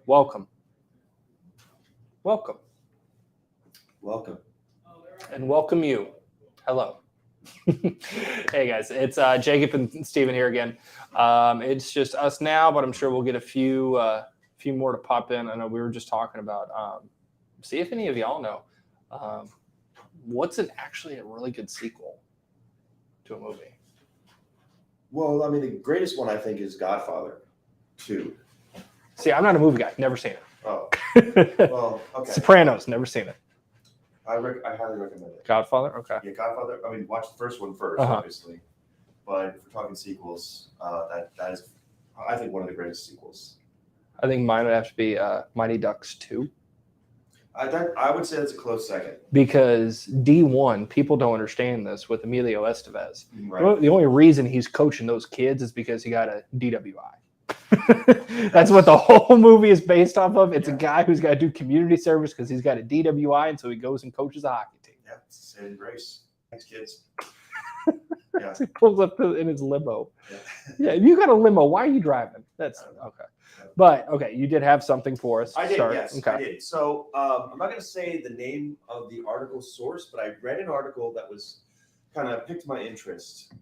Welcome. And welcome you. Hello. Hey guys, it's Jacob and Steven here again. It's just us now, but I'm sure we'll get a few more to pop in. I know we were just talking about. See if any of y'all know what's actually a really good sequel to a movie. Well, I mean, the greatest one I think is Godfather 2. See, I'm not a movie guy. Never seen it. Oh, well, okay. Sopranos. Never seen it. I highly recommend it. Godfather. Okay. Yeah, Godfather. I mean, watch the first one first, Uh-huh. obviously. But if we're talking sequels, that is, I think, one of the greatest sequels. I think mine would have to be Mighty Ducks 2. I would say that's a close second. Because D1, people don't understand this with Emilio Estevez. Right. The only reason he's coaching those kids is because he got a DWI. That's what the whole movie is based off of. It's a guy who's got to do community service because he's got a DWI, and so he goes and coaches a hockey team. Yeah, it's a saving grace. Thanks, kids. Yeah. He pulls up in his limo. Yeah, you got a limo. Why are you driving? That's okay. But okay, you did have something for us. I did, Sorry. yes, Okay. I did. So I'm not going to say the name of the article source, but I read an article that was kind of piqued my interest.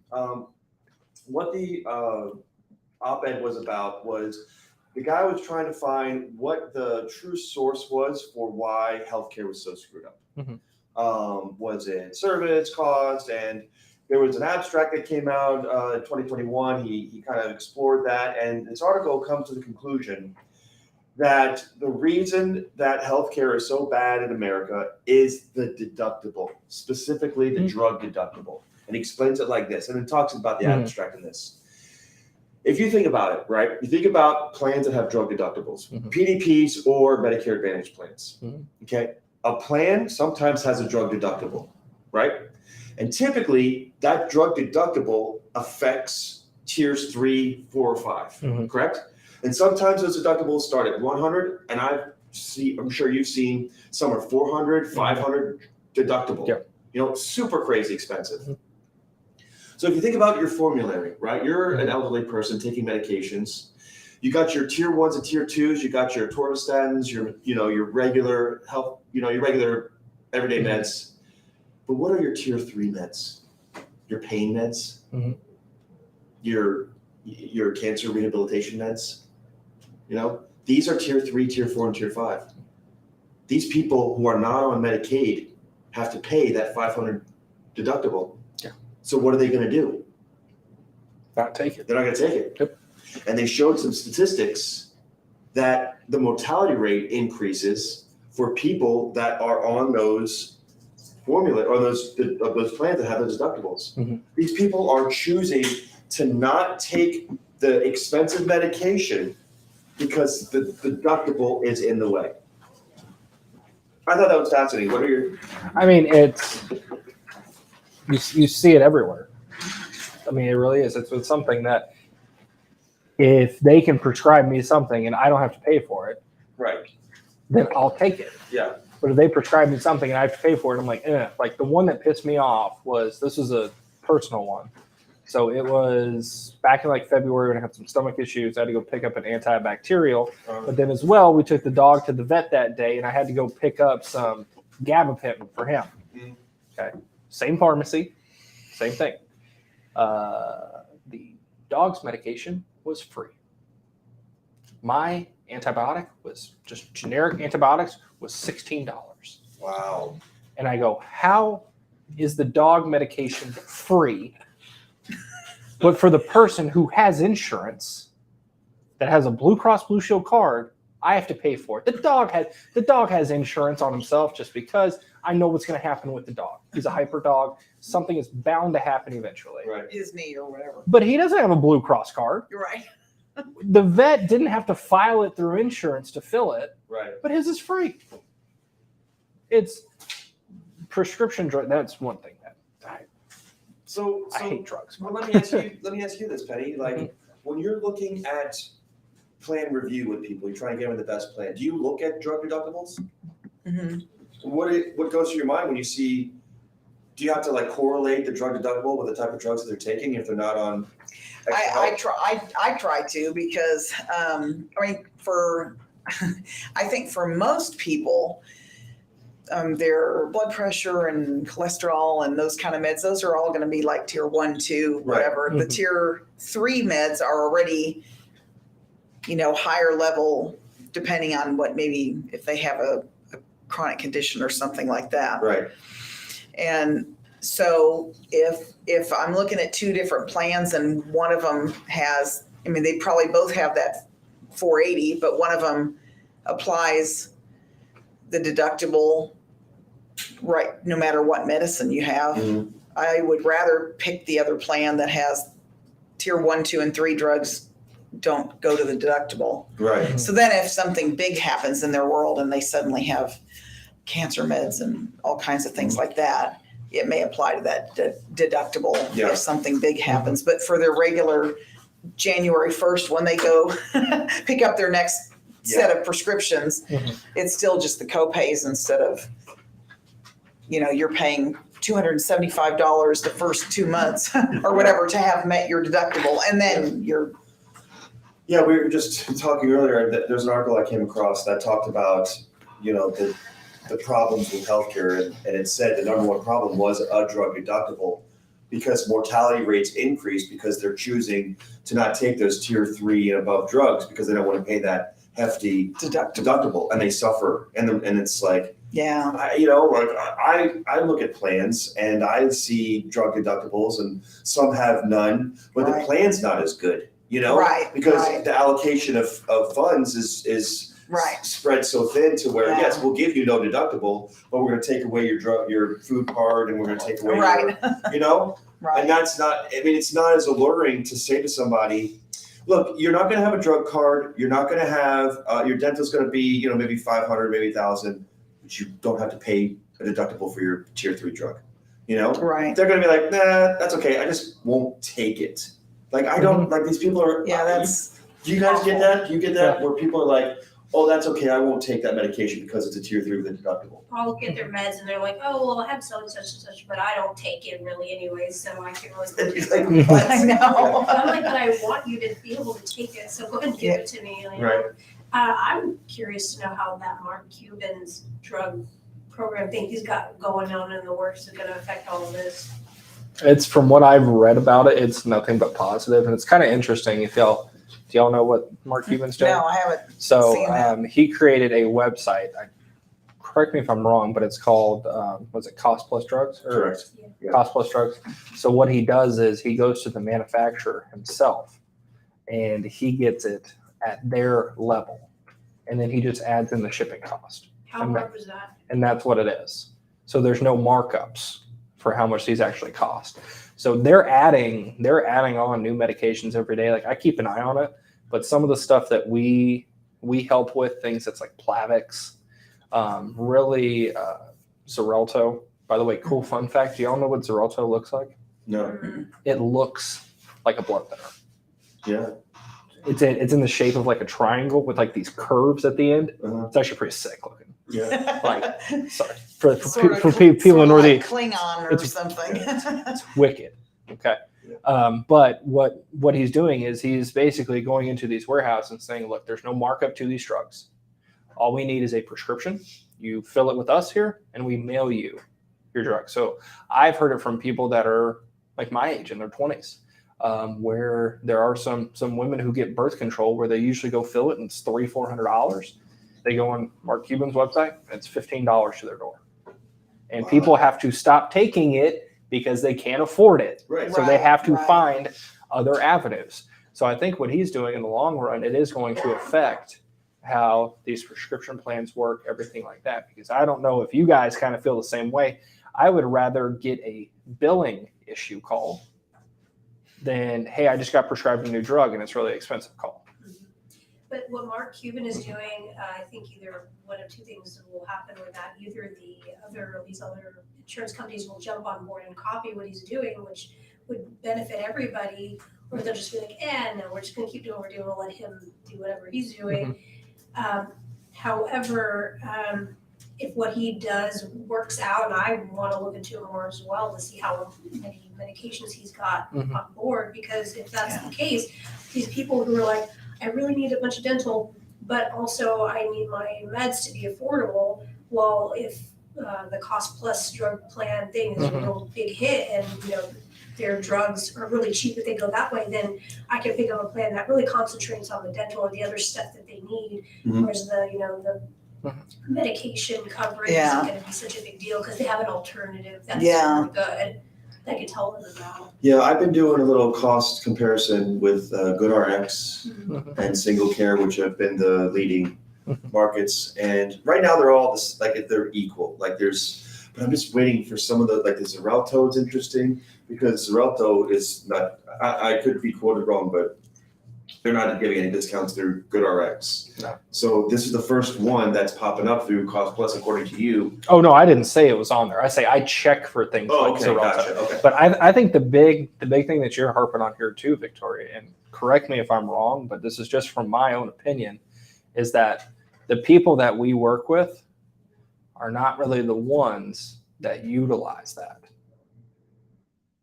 What the op-ed was about was the guy was trying to find what the true source was for why healthcare was so screwed up. Mm-hmm. Was it service cost? And there was an abstract that came out in 2021. He kind of explored that, and this article comes to the conclusion that the reason that healthcare is so bad in America is the deductible, specifically the drug deductible. And he explains it like this, and it talks about the abstract in this. If you think about it, right, you think about plans that have drug deductibles, PDPs or Medicare Advantage plans, okay? A plan sometimes has a drug deductible, right? And typically, that drug deductible affects tiers 3, 4, or 5, correct? And sometimes those deductibles start at 100, and I'm sure you've seen some are 400, 500 deductible. Yep. You know, super crazy expensive. So if you think about your formulary, right? You're an elderly person taking medications. You got your tier 1s and tier 2s. You got your torvastatins, your regular health, your regular everyday meds. But what are your tier 3 meds? Your pain meds? Your cancer rehabilitation meds? These are tier 3, tier 4, and tier 5. These people who are not on Medicaid have to pay that $500 deductible. Yeah. So what are they going to do? Not take it. They're not going to take it. Yep. And they showed some statistics that the mortality rate increases for people that are on those formula or those plans that have those deductibles. These people are choosing to not take the expensive medication because the deductible is in the way. I thought that was fascinating. What are your? I mean, it's you see it everywhere. I mean, it really is. It's something that if they can prescribe me something and I don't have to pay for it, right, then I'll take it. Yeah. But if they prescribe me something and I have to pay for it, I'm like, eh. Like the one that pissed me off this was a personal one. So it was back in like February when I had some stomach issues. I had to go pick up an antibacterial. But then as well, we took the dog to the vet that day and I had to go pick up some gabapentin for him. Okay. Same pharmacy, same thing. The dog's medication was free. My antibiotic was just generic antibiotics was $16. Wow. And I go, how is the dog medication free? But for the person who has insurance that has a Blue Cross Blue Shield card, I have to pay for it. The dog has insurance on himself just because I know what's going to happen with the dog. He's a hyper dog. Something is bound to happen eventually. Right. Disney or whatever. But he doesn't have a Blue Cross card. You're right. The vet didn't have to file it through insurance to fill it. Right. But his is free. It's prescription drug. That's one thing that I hate drugs. Well, let me ask you this, Penny. Like when you're looking at plan review with people, you're trying to get them the best plan. Do you look at drug deductibles? What goes through your mind when you see? Do you have to like correlate the drug deductible with the type of drugs that they're taking if they're not on? I try to because for I think for most people, their blood pressure and cholesterol and those kind of meds, those are all going to be like tier 1, 2, whatever. Right. The tier 3 meds are already, higher level, depending on what, maybe if they have a chronic condition or something like that. Right. And so if I'm looking at 2 different plans and one of them has, they probably both have that 480, but one of them applies the deductible, right, no matter what medicine you have. Mhm. I would rather pick the other plan that has tier 1, 2, and 3 drugs don't go to the deductible. Right. So then if something big happens in their world and they suddenly have cancer meds and all kinds of things like that, it may apply to that deductible Yeah. if something big happens. But for their regular January 1st, when they go pick up their next set of prescriptions, it's still just the copays instead of, you're paying $275 the first 2 months or whatever to have met your deductible. And then you're. Yeah, we were just talking earlier that there's an article I came across that talked about, the problems with healthcare, and it said the number one problem was a drug deductible, because mortality rates increase because they're choosing to not take those tier 3 and above drugs because they don't want to pay that hefty deductible, and they suffer. And it's like, Yeah. I look at plans and I see drug deductibles, and some have none, but the plan's not as good, Right. because right. the allocation of funds is Right. spread so thin to where, Yeah. yes, we'll give you no deductible, but we're going to take away your food card, and we're going to take away Right. and that's not, it's not as alluring to say to somebody, look, you're not going to have a drug card, you're not going to have, your dental's going to be, maybe 500, maybe 1,000, but you don't have to pay a deductible for your tier 3 drug, Right. They're going to be like, nah, that's okay, I just won't take it. Like, I don't, like, these people are, Yeah, that's. do you guys get that? Do you get that? Yeah. Where people are like, oh, that's okay, I won't take that medication because it's a tier 3 with a deductible. I'll get their meds and they're like, oh, well, I have so and such, but I don't take it really anyways, so I can really. And you're like, what? I know. I'm like, but I want you to be able to take it, so go ahead and give it to me. Right. I'm curious to know how that Mark Cuban's drug program thing he's got going on in the works is gonna affect all of this. It's, from what I've read about it, it's nothing but positive, and it's kind of interesting. Do y'all know what Mark Cuban's doing? No, I haven't. So seen that. he created a website. Correct me if I'm wrong, but it's called, was it Cost Plus Drugs? Or Correct. Yeah. Cost Plus Drugs. So what he does is he goes to the manufacturer himself, and he gets it at their level, and then he just adds in the shipping cost, How hard was that? and that's what it is. So there's no markups for how much these actually cost. So they're adding on new medications every day. Like, I keep an eye on it, but some of the stuff that we help with, things that's like Plavix, really Xarelto. By the way, cool fun fact, do y'all know what Xarelto looks like? No. It looks like a blood thinner. Yeah. It's in the shape of like a triangle with like these curves at the end. Uh-huh. It's actually pretty sick looking. Yeah. Like, sorry for Sort of- people sort in of Northeast. like Klingon or It's- something. It's wicked. Okay. Yeah. But what he's doing is he's basically going into these warehouses and saying, look, there's no markup to these drugs. All we need is a prescription. You fill it with us here, and we mail you your drug. So I've heard it from people that are like my age, in their 20s, where there are some women who get birth control where they usually go fill it, and it's $300-$400. They go on Mark Cuban's website, and it's $15 to their door. And Wow. people have to stop taking it because they can't afford it. Right. So they have to Right. find other avenues. So I think what he's doing in the long run, it is going to affect how these prescription plans work, everything like that. Because I don't know if you guys kind of feel the same way. I would rather get a billing issue call than, hey, I just got prescribed a new drug and it's really expensive call. But what Mark Cuban is doing, I think either one of two things will happen with that. Either these other insurance companies will jump on board and copy what he's doing, which would benefit everybody, or they'll just be like, no, we're just gonna keep doing what we're doing, we'll let him do whatever he's doing. However, if what he does works out, and I wanna look into it more as well to see how many medications he's got on board, because if that's the case, these people who are like, I really need a bunch of dental, but also I need my meds to be affordable. Well, if the cost plus drug plan thing is a Mhm. real big hit and, their drugs are really cheap if they go that way, then I can pick up a plan that really concentrates on the dental or the other stuff that they need. Mhm. Whereas the Mhm. medication coverage Yeah. isn't gonna be such a big deal because they have an alternative that's Yeah. really good. That I can tell them about. Yeah, I've been doing a little cost comparison with GoodRx Mhm. and Single Care, which have been the leading Mhm. markets. And right now they're all this, like they're equal. But I'm just waiting for some of the, like the Xarelto is interesting because Xarelto is not, I could be quoted wrong, but they're not giving any discounts through GoodRx. No. So this is the first one that's popping up through Cost Plus, according to you. Oh no, I didn't say it was on there. I say I check for things Oh, like okay, Xarelto. gotcha, okay. But I think the big thing that you're harping on here too, Victoria, and correct me if I'm wrong, but this is just from my own opinion, is that the people that we work with are not really the ones that utilize that.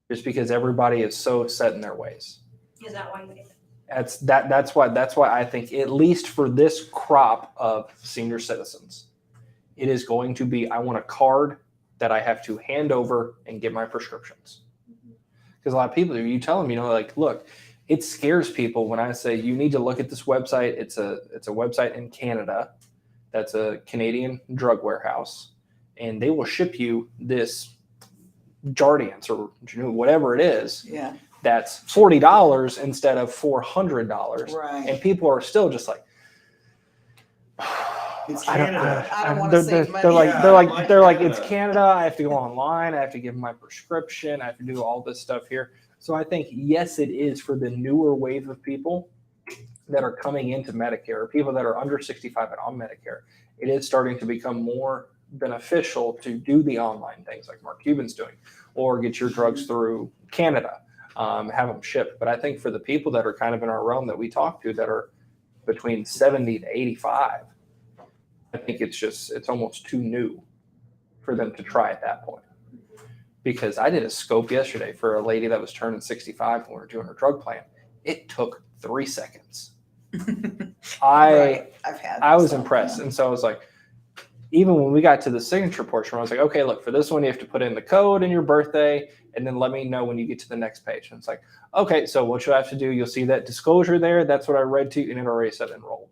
Just because everybody is so set in their ways. Is that why you think? That's why I think, at least for this crop of senior citizens, it is going to be, I want a card that I have to hand over and get my prescriptions. Because a lot of people, you tell them, like, look, it scares people when I say you need to look at this website. It's a website in Canada that's a Canadian drug warehouse, and they will ship you this Jardiance or whatever it is. Yeah. That's $40 instead of $400. Right. And people are still just like, It's I don't, Canada. I don't wanna save money. they're like, Yeah, they're like, like they're like, Canada. it's Canada. I have to go online. I have to give them my prescription. I have to do all this stuff here. So I think, yes, it is for the newer wave of people that are coming into Medicare, or people that are under 65 and on Medicare. It is starting to become more beneficial to do the online things like Mark Cuban's doing, or get your drugs through Canada, have them shipped. But I think for the people that are kind of in our realm that we talk to that are between 70 to 85, I think it's almost too new for them to try at that point. Because I did a scope yesterday for a lady that was turning 65 when we were doing her drug plan. It took 3 seconds. Right. I've had I was some, impressed. yeah. And so I was like, even when we got to the signature portion, I was like, okay, look, for this one, you have to put in the code and your birthday, and then let me know when you get to the next page. And it's like, okay, so what you'll have to do, you'll see that disclosure there. That's what I read to you, and it already said enrolled.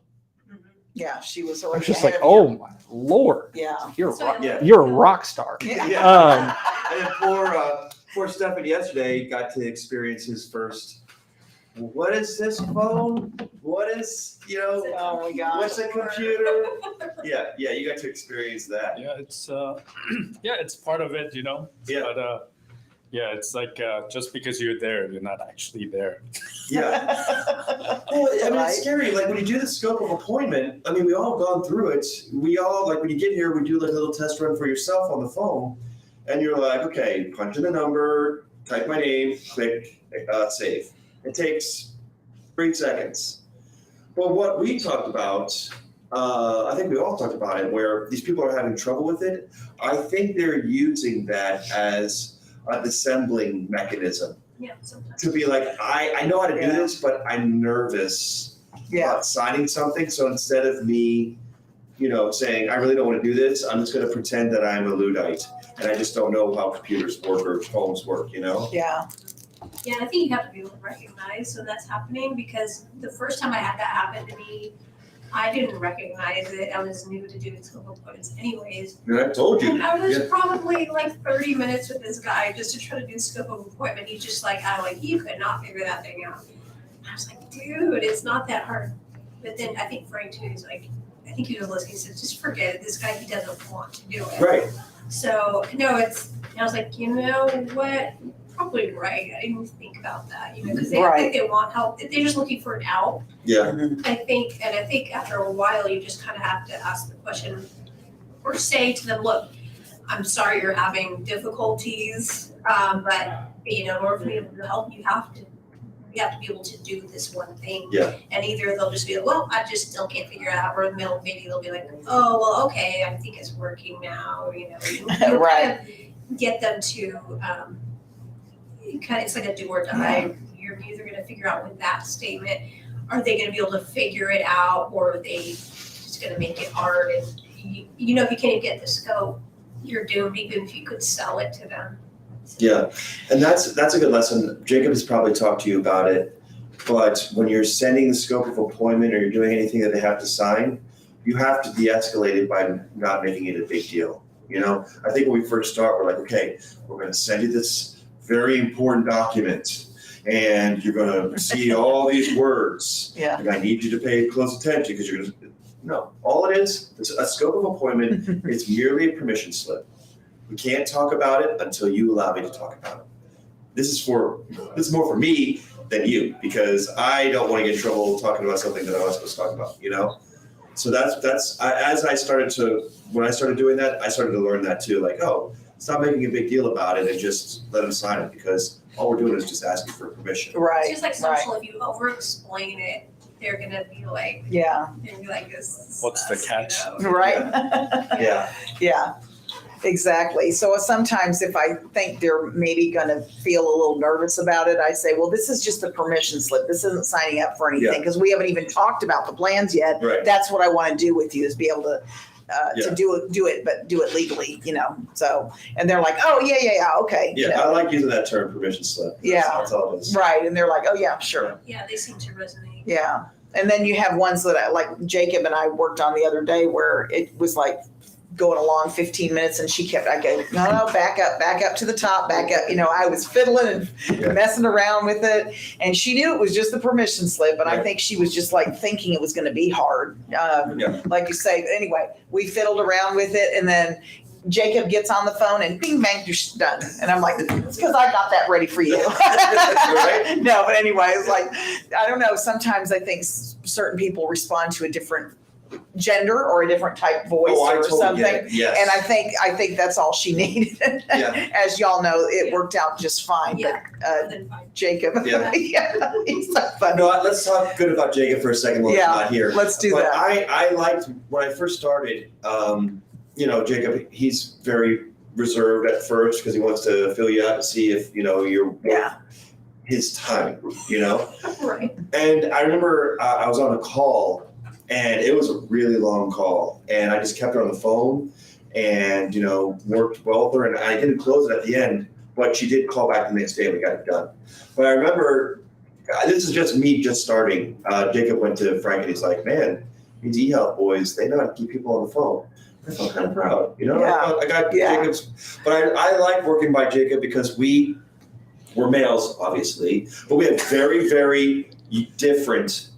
Yeah, she was I was already just like, ahead of you. oh my Lord, Yeah. Yeah. you're a rock star. Yeah. And then poor Stefan yesterday got to experience his first, what is this phone? What is, Oh my God. what's a computer? Yeah, you got to experience that. Yeah, it's it's part of it, Yeah. But it's like just because you're there, you're not actually there. Yeah. Well, I mean, it's scary. Like when you do the scope of appointment, I mean, we all gone through it. We all, like when you get here, we do like a little test run for yourself on the phone. And you're like, okay, punch in the number, type my name, click save. It takes 3 seconds. But what we talked about, I think we all talked about it, where these people are having trouble with it. I think they're using that as a dissembling mechanism. Yeah, sometimes. To be like, I know how to do this, but I'm nervous Yeah. about signing something. So instead of me, saying, I really don't want to do this, I'm just going to pretend that I'm a Luddite and I just don't know how computers work or phones work, Yeah. Yeah, I think you have to be able to recognize when that's happening, because the first time I had that happen to me, I didn't recognize it. I was new to doing scope appointments anyways. And I told you. And I was Yeah. probably like 30 minutes with this guy just to try to do scope of appointment. He's just like, he could not figure that thing out. I was like, dude, it's not that hard. But then I think Frank too is like, I think he was listening. He said, just forget it. This guy, he doesn't want to do it. Right. So, no, I was like, you know what? Probably right. I didn't think about that, because they Right. think they want help. They're just looking for an out. Yeah. I think after a while, you just kind of have to ask the question or say to them, look, I'm sorry you're having difficulties, but, in order for me to help, you have to be able to do this one thing. Yeah. And either they'll just be like, well, I just still can't figure it out, or maybe they'll be like, oh, well, okay, I think it's working now, you'll Right. kind of get them to, it's like a do or die. You're either going to figure out with that statement, are they gonna be able to figure it out, or are they just gonna make it hard? And you know, if you can't get the scope, you're doomed, even if you could sell it to them. Yeah, and that's a good lesson. Jacob has probably talked to you about it, but when you're sending the scope of appointment or you're doing anything that they have to sign, you have to de-escalate it by not making it a big deal. You know, I think when we first start, we're like, okay, we're going to send you this very important document, and you're going to see all these words. Yeah. And I need you to pay close attention because you're going to. No, all it is, it's a scope of appointment. It's merely a permission slip. We can't talk about it until you allow me to talk about it. This is more for me than you, because I don't want to get in trouble talking about something that I'm not supposed to talk about, you know? So when I started doing that, I started to learn that too. Like, oh, stop making a big deal about it and just let them sign it, because all we're doing is just asking for permission. Right. It's just like social, if you over-explain it, they're gonna be like, Yeah. they're gonna be like, this is What's the us, catch? you know? Right. Yeah. Yeah, exactly. So sometimes if I think they're maybe going to feel a little nervous about it, I say, well, this is just a permission slip. This isn't signing up for anything, because we haven't even talked about the plans yet. Right. That's what I want to do with you, is be able to Yeah. do it, but do it legally, you know? So, and they're like, oh, yeah, okay. you Yeah, know? I like using that term, permission slip. Yeah. That's all it is. Right. And they're like, oh, yeah, sure. Yeah, they seem to resonate. Yeah. And then you have ones that like Jacob and I worked on the other day, where it was like going along 15 minutes and I go, no, back up to the top, back up. You know, I was fiddling and messing around with it, and she knew it was just the permission slip. And I think she was just like thinking it was going to be hard. Like you say, but anyway, we fiddled around with it, and then Jacob gets on the phone and bing, bang, you're done. And I'm like, it's because I got that ready for you. Right. No, but anyway, it's like, I don't know. Sometimes I think certain people respond to a different gender or a different type voice I or totally something. get it. Yes. And I think that's all she needed. Yeah. As y'all know, it Yeah. worked out just fine. Yeah. But Then fine. Jacob, Yeah. he's so funny. No, let's talk good about Jacob for a second while he's not here. Let's do But that. I liked when I first started, you know, Jacob, he's very reserved at first because he wants to fill you out and see if, you know, you're worth his time, you know? Right. And I remember I was on a call, and it was a really long call, and I just kept her on the phone and, you know, worked well with her, and I didn't close it at the end, but she did call back the next day and we got it done. But I remember, this is just me just starting. Jacob went to Frank and he's like, man, these eHealth boys, they know how to keep people on the phone. I felt kind of proud, you know? Yeah. I got Yeah. Jacob's, but I like working by Jacob because we're males, obviously, but we have very, very different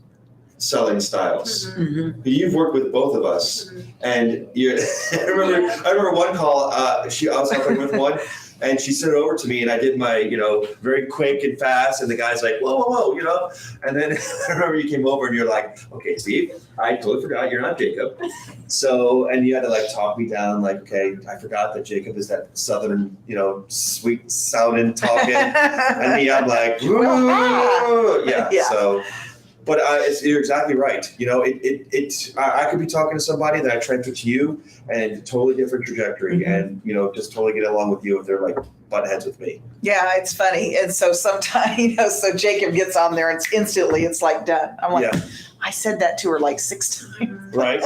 selling styles. Mhm. You've worked with both of us, and I remember one call. I was helping with one, and she sent it over to me, and I did my, you know, very quick and fast, and the guy's like, whoa, you know, and then I remember you came over and you're like, okay, Steve, I totally forgot you're not Jacob. So, and you had to like talk me down, like, okay, I forgot that Jacob is that Southern, you know, sweet sounding talking, and me, I'm like, yeah. So. But you're exactly right. You know, I could be talking to somebody that I transfer to you, and totally different trajectory, and you know, just totally get along with you if they're like butt heads with me. Yeah, it's funny. And so sometimes, you know, so Jacob gets on there and instantly it's like done. I'm like, I said that to her like 6 times. Right.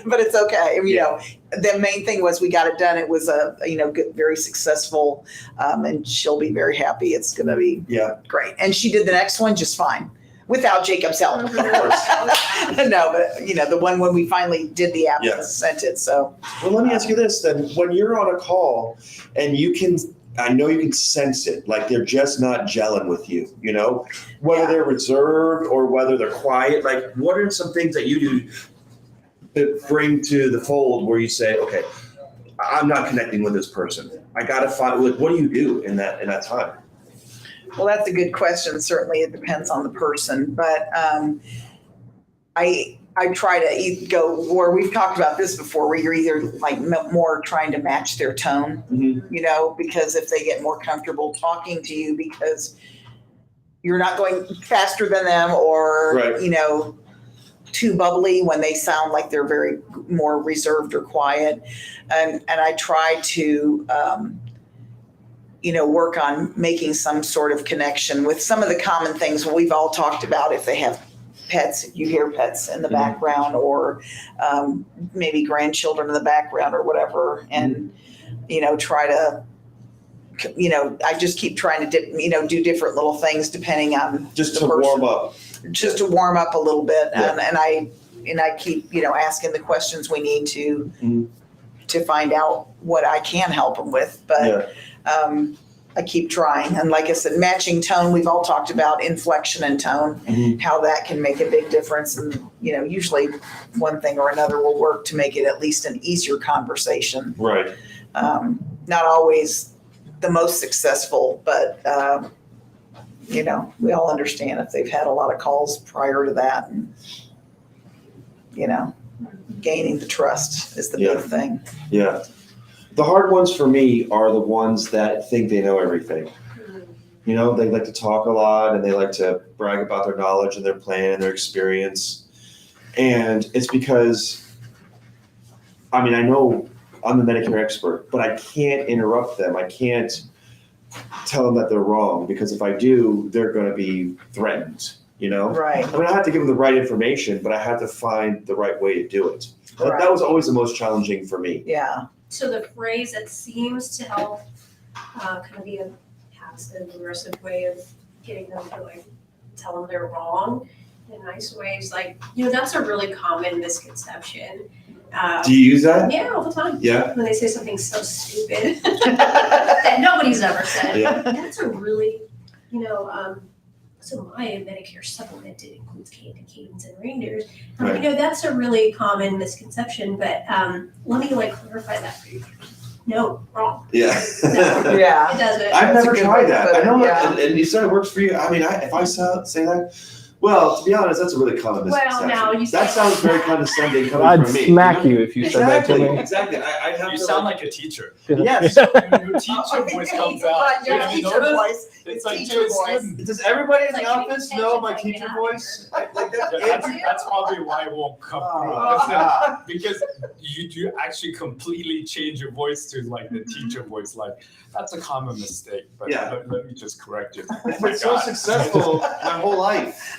But it's okay. You know, the main thing was we got it done. It was you know, good, very successful, and she'll be very happy. It's going to be great. And she did the next one just fine. Without Jacob's help. Of course. No, but you know, the one when we finally did the app and sent it. So well, let me ask you this then. When you're on a call and I know you can sense it, like they're just not gelling with you, you know, whether they're reserved or whether they're quiet, like what are some things that you do to bring to the fold where you say, okay, I'm not connecting with this person. I got to find, like, what do you do in that time? well, that's a good question. Certainly it depends on the person, but I try to go where we've talked about this before, where you're either like more trying to match their tone, you know, because if they get more comfortable talking to you because you're not going faster than them or, you know, too bubbly when they sound like they're very more reserved or quiet. And I try to, you know, work on making some sort of connection with some of the common things we've all talked about. If they have pets, you hear pets in the background, or maybe grandchildren in the background or whatever, and, try to, I just keep trying to, do different little things depending on Just the to person. warm up. Just to warm up a little bit. Yeah. And I keep, asking the questions we need to Mhm. to find out what I can help them with. But I keep trying. And like I said, matching tone, we've all talked about inflection and tone, Mhm. how that can make a big difference. And, usually one thing or another will work to make it at least an easier conversation. Right. Not always the most successful, but, we all understand if they've had a lot of calls prior to that, and, gaining the trust is the big thing. Yeah. The hard ones for me are the ones that think they know everything. They like to talk a lot and they like to brag about their knowledge and their plan and their experience. And it's because, I know I'm the Medicare expert, but I can't interrupt them. I can't tell them that they're wrong, because if I do, they're going to be threatened, Right. I have to give them the right information, but I have to find the right way to do it. Right. That was always the most challenging for me. Yeah. So the phrase that seems to help, kind of be a passive, aggressive way of getting them to tell them they're wrong in nice ways, that's a really common misconception. Do you use that? Yeah, all the time. Yeah. When they say something so stupid that nobody's ever said. Yeah. That's a really, so my Medicare supplement, it includes candy canes and reindeers. Right. That's a really common misconception, but let me clarify that for you. No, wrong. Yeah. No. Yeah. It doesn't. I've That's never a good tried way to that. put I it, know, yeah. and you said it works for you. If I say that, well, to be honest, that's a really common Well, misconception. now you That say- sounds very condescending coming I'd from me. smack you if you said that to me. Exactly. I'd have You to. sound like a teacher. Yes. When your teacher voice comes out. Your Have you teacher noticed? voice. It's Your like teacher to a voice. student. Does everybody in It's the like office paying know my attention, teacher get out voice? That's probably why it won't come Oh, through. Because you do actually completely change your voice to the teacher voice. That's a common mistake, but Yeah. let me just correct you. I've been so successful my whole life.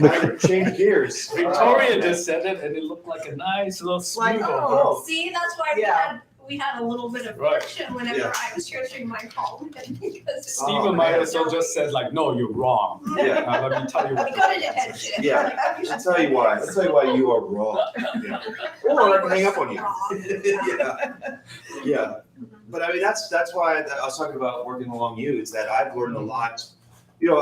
I changed gears. Victoria just said it, and it looked like a nice little smooth. oh. See, that's why Yeah. we had a little bit of Right. friction whenever Yeah. I was transferring my call because Stephen might as well just said no, you're wrong. Yeah. Let me tell you we what. got it attention. Yeah. I'll tell you why. I'll tell you why you are wrong. Yeah. Or I can hang up on you. Yeah. Yeah. But that's why I was talking about working along you, is that I've learned a lot.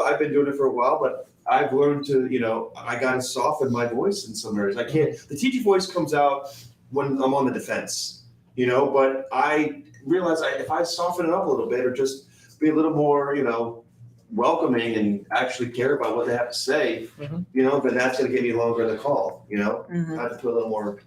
I've been doing it for a while, but I've learned to, I got to soften my voice in some areas. The teacher voice comes out when I'm on the defense, but I realize if I soften it up a little bit, or just be a little more, welcoming and actually care about what they have to say, Mhm. then that's going to get me longer in the call, Mhm. I have to put a little more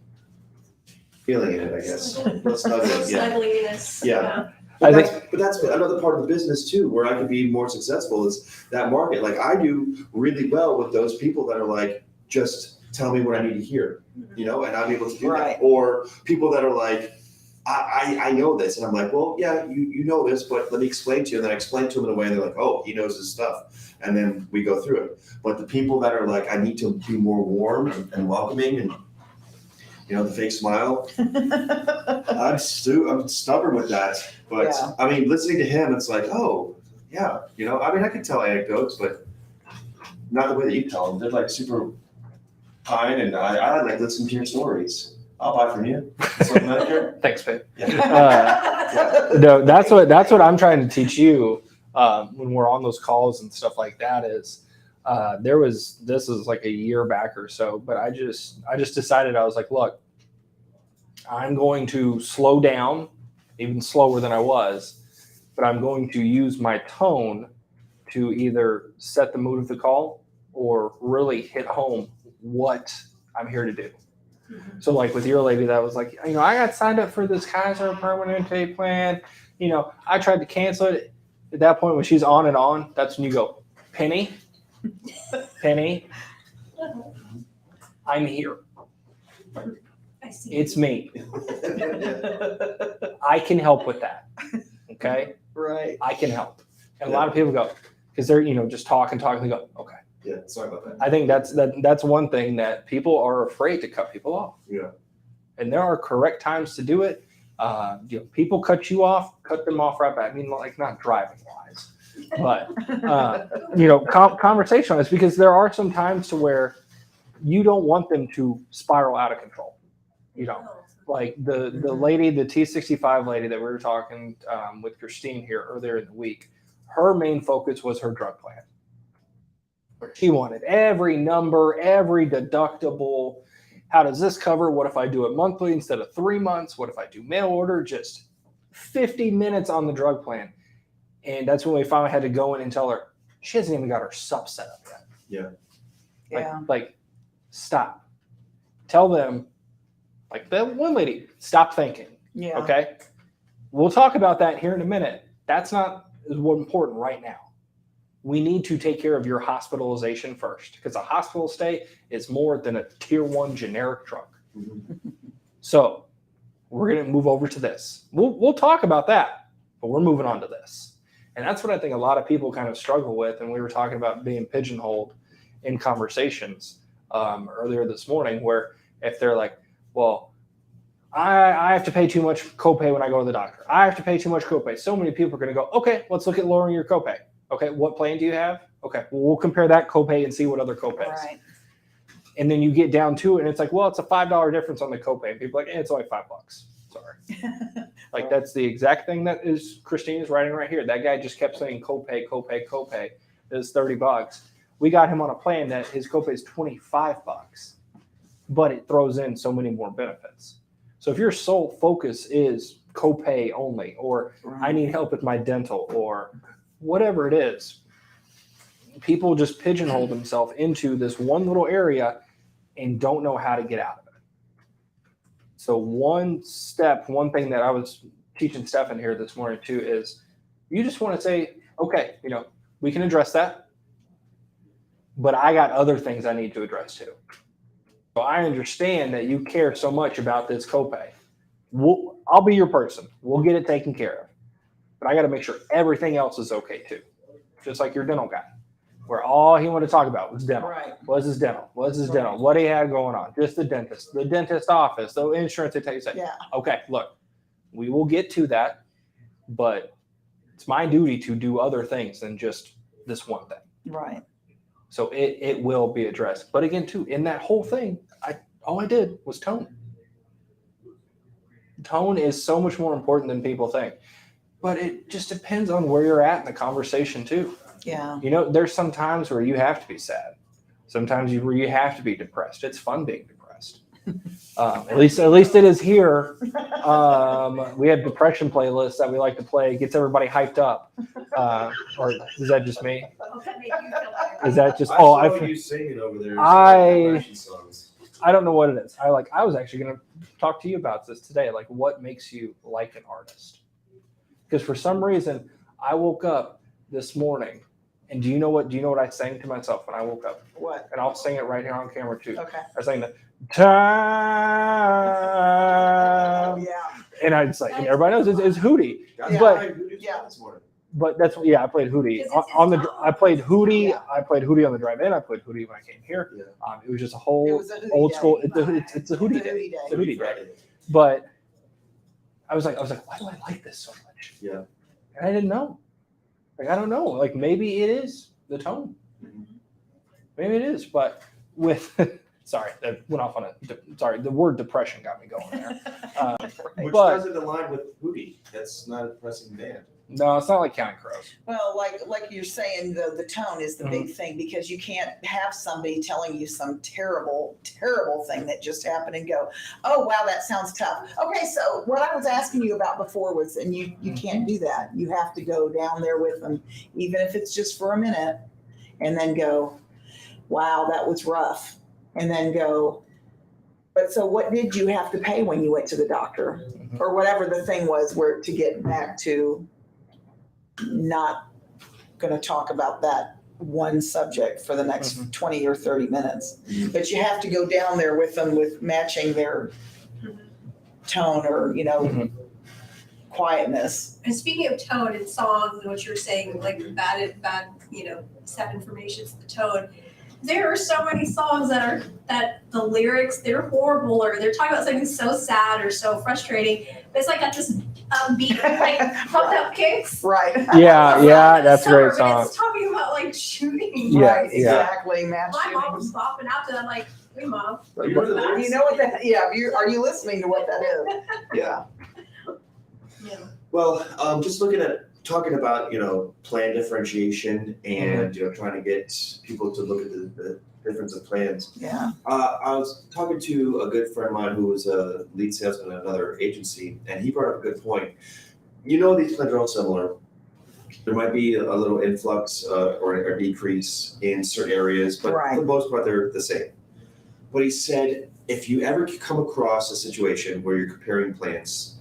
feeling in it, I guess. Let's not Little yeah. snuggliness. Yeah. I But that's another part of the business too, where I could be more successful, is that market. I do really well with those people that are just tell me what I need to hear, and I'm able to do Right. that. Or people that are I know this, and I'm well, yeah, you know this, but let me explain to you. And then I explain to them in a way, and they're oh, he knows his stuff. And then we go through it. But the people that are I need to be more warm and welcoming, and the fake smile, I'm stubborn with that. But Yeah. listening to him, it's oh, yeah, I could tell anecdotes, but not the way that you tell them. They're super kind, and I like listening to your stories. I'll buy from you. Thanks, babe. Yeah. No, that's what I'm trying to teach you when we're on those calls and stuff like that. Is this is a year back or so, but I just decided, I was look, I'm going to slow down, even slower than I was, but I'm going to use my tone to either set the mood of the call or really hit home what I'm here to do. So with your lady that was I got signed up for this Kaiser Permanente plan. I tried to cancel it. At that point, when she's on and on, that's when you go, Penny, I'm here. I see. It's me. I can help with that. Okay? Right. I can help. And a lot of people go, because they're, just talking, they go, okay. Yeah, sorry about that. I think that's one thing that people are afraid to cut people off. Yeah. And there are correct times to do it. People cut you off, cut them off right back. I mean, like not driving wise, but conversation wise, because there are some times to where you don't want them to spiral out of control. Like the lady, the T65 lady that we were talking with Christine here earlier in the week, her main focus was her drug plan. She wanted every number, every deductible. How does this cover? What if I do it monthly instead of 3 months? What if I do mail order? Just 50 minutes on the drug plan. And that's when we finally had to go in and tell her, she hasn't even got her sup set up yet. Yeah. Like stop. Tell them, like that one lady, stop thinking. Yeah. Okay. We'll talk about that here in a minute. That's not what's important right now. We need to take care of your hospitalization first, because a hospital stay is more than a tier 1 generic drug. Mm-hmm. So we're going to move over to this. We'll talk about that, but we're moving on to this. And that's what I think a lot of people kind of struggle with. And we were talking about being pigeonholed in conversations earlier this morning, where if they're like, well, I have to pay too much copay when I go to the doctor. I have to pay too much copay. So many people are going to go, okay, let's look at lowering your copay. Okay, what plan do you have? Okay, well, we'll compare that copay and see what other copays. Right. And then you get down to it, and it's like, well, it's a $5 difference on the copay. And people are like, it's only $5. Sorry. Like, that's the exact thing that is Christine is writing right here. That guy just kept saying copay, copay, copay. It's $30. We got him on a plan that his copay is $25, but it throws in so many more benefits. So if your sole focus is copay only, or I need help with my dental, or whatever it is, people just pigeonhole themselves into this one little area and don't know how to get out of it. So one thing that I was teaching Stefan here this morning too is you just want to say, okay, we can address that, but I got other things I need to address too. So I understand that you care so much about this copay. I'll be your person. We'll get it taken care of. But I got to make sure everything else is okay too. Just like your dental guy, where all he wanted to talk about was dental. Right. Was his dental? What he had going on? Just the dentist office, the insurance. They tell you, Yeah. okay, look, we will get to that, but it's my duty to do other things than just this one thing. Right. So it will be addressed. But again, too, in that whole thing, all I did was tone. Tone is so much more important than people think. But it just depends on where you're at in the conversation too. Yeah. There's some times where you have to be sad. Sometimes where you have to be depressed. It's fun being depressed. At least it is here. We have depression playlists that we like to play. It gets everybody hyped up. Or is that just me? Is that just? I saw you singing over there. I don't know what it is. I was actually going to talk to you about this today. Like, what makes you like an artist? Because for some reason, I woke up this morning, and do you know what I sang to myself when I woke up? What? And I'll sing it right here on camera too. Okay. I sang the time. Yeah. And and everybody knows it's Hootie. Yeah. But that's I played Hootie I played Hootie. Yeah. I played Hootie on the drive in. I played Hootie when I came here. Yeah. It was just a It whole was a Hootie old day. school. It's a Hootie day. It's a Hootie day. But I was like, why do I like this so much? Yeah. And I didn't know. I don't know. Like, maybe it is the tone. Maybe it is. But with sorry, that went off on the word depression got me going there. Which But- doesn't align with Hootie. That's not a depressing band. No, it's not like Counting Crows. Well, like you're saying, the tone is the big thing, because you can't have somebody telling you some terrible, terrible thing that just happened and go, oh, wow, that sounds tough. Okay, so what I was asking you about before was, and you can't do that. You have to go down there with them, even if it's just for a minute, and then go, wow, that was rough. And then go, but so what did you have to pay when you went to the doctor? Or whatever the thing was, where to get back to not going to talk about that one subject for the next 20 or 30 minutes. But you have to go down there with them with matching their tone or, quietness. And speaking of tone and songs and what you're saying, like bad, sad information is the tone. there are so many songs that the lyrics, they're horrible, or they're talking about something so sad or so frustrating. But it's like got this upbeat, like pumped up kicks. Right. Yeah, that's a great But song. it's talking about like shooting. Yeah, Right, exactly, mass My mom shootings. was bopping out to that, like, hey mom. You know the lyrics? You know what that, yeah, are you listening to what that is? Yeah. Yeah. Well, just talking about, plan differentiation and, trying to get people to look at the difference of plans. Yeah. I was talking to a good friend of mine who was a lead salesman at another agency, and he brought up a good point. These plans are all similar. There might be a little influx or a decrease in certain areas, but Right. for the most part, they're the same. But he said, if you ever come across a situation where you're comparing plans,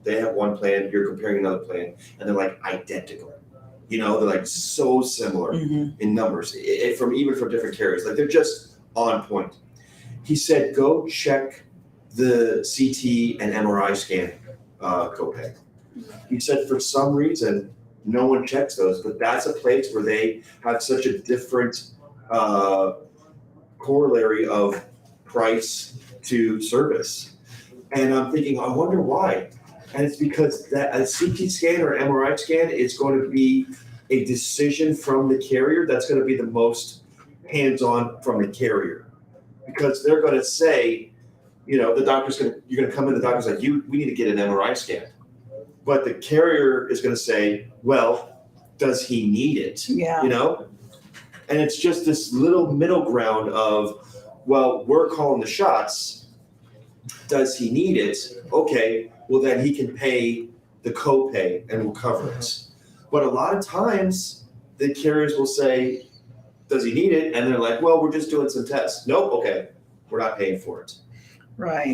they have one plan, you're comparing another plan, and they're like identical. They're like so similar Mhm. in numbers, even from different carriers. Like they're just on point. He said, go check the CT and MRI scan copay. He said, for some reason, no one checks those, but that's a place where they have such a different corollary of price to service. And I'm thinking, I wonder why. And it's because that a CT scan or MRI scan is going to be a decision from the carrier that's going to be the most hands-on from the carrier. Because they're going to say, you're going to come in, the doctor's like, we need to get an MRI scan. But the carrier is going to say, well, does he need it? Yeah. And it's just this little middle ground of, well, we're calling the shots. Does he need it? Okay, well then he can pay the copay and we'll cover it. But a lot of times the carriers will say, does he need it? And they're like, well, we're just doing some tests. Nope, okay, we're not paying for it. Right.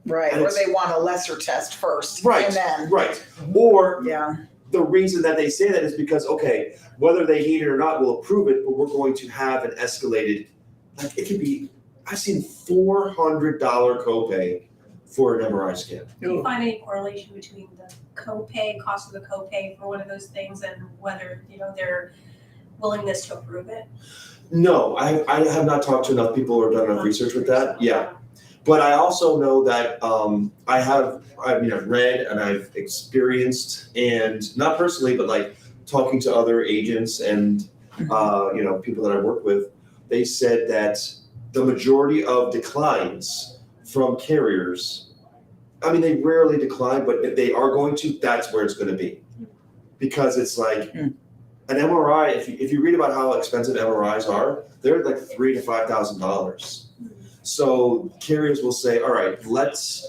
Right. And Or it's- they want a lesser test first. Right. And then, Right. Or yeah. the reason that they say that is because, okay, whether they need it or not, we'll approve it, but we're going to have an escalated, like it could be, I've seen $400 copay for an MRI scan. Do you find any correlation between the copay, cost of the copay for one of those things and whether, their willingness to approve it? No, I have not talked to enough people or done enough research with that. Yeah. But I also know that I've read and I've experienced, and not personally, but like talking to other agents and people that I work with, they said that the majority of declines from carriers, they rarely decline, but if they are going to, that's where it's going to be. Because it's like an MRI, if you read about how expensive MRIs are, they're like $3,000 to $5,000. So carriers will say, all right, let's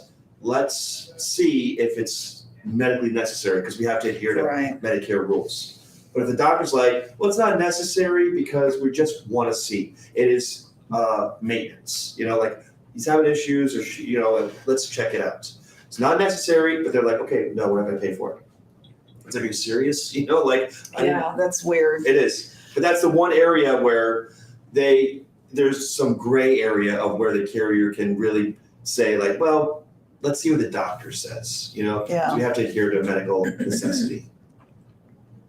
see if it's medically necessary because we have to adhere to Right. Medicare rules. But if the doctor's like, well, it's not necessary because we just want to see, it is maintenance. Like he's having issues, or let's check it out. It's not necessary, but they're like, okay, no, we're not going to pay for it. Is that serious? Yeah, that's weird. It is, but that's the one area where there's some gray area of where the carrier can really say like, well, let's see what the doctor says. Yeah. So we have to adhere to medical necessity.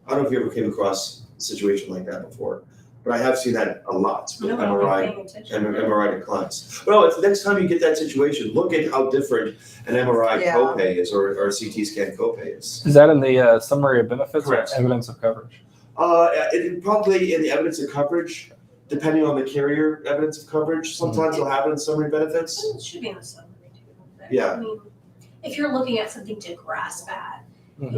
I don't know if you ever came across a situation like that before, but I have seen that a lot with No, I'm MRI. paying attention. And MRI declines. Well, it's the next time you get that situation, look at how different an MRI Yeah. copay is or a CT scan copay is. Is that in the summary of benefits Correct. or evidence of coverage? It probably in the evidence of coverage, depending on the carrier evidence of coverage. Sometimes they'll have it in summary benefits. It should be in the summary too. But, Yeah. If you're looking at something to grasp at, Mm-hmm.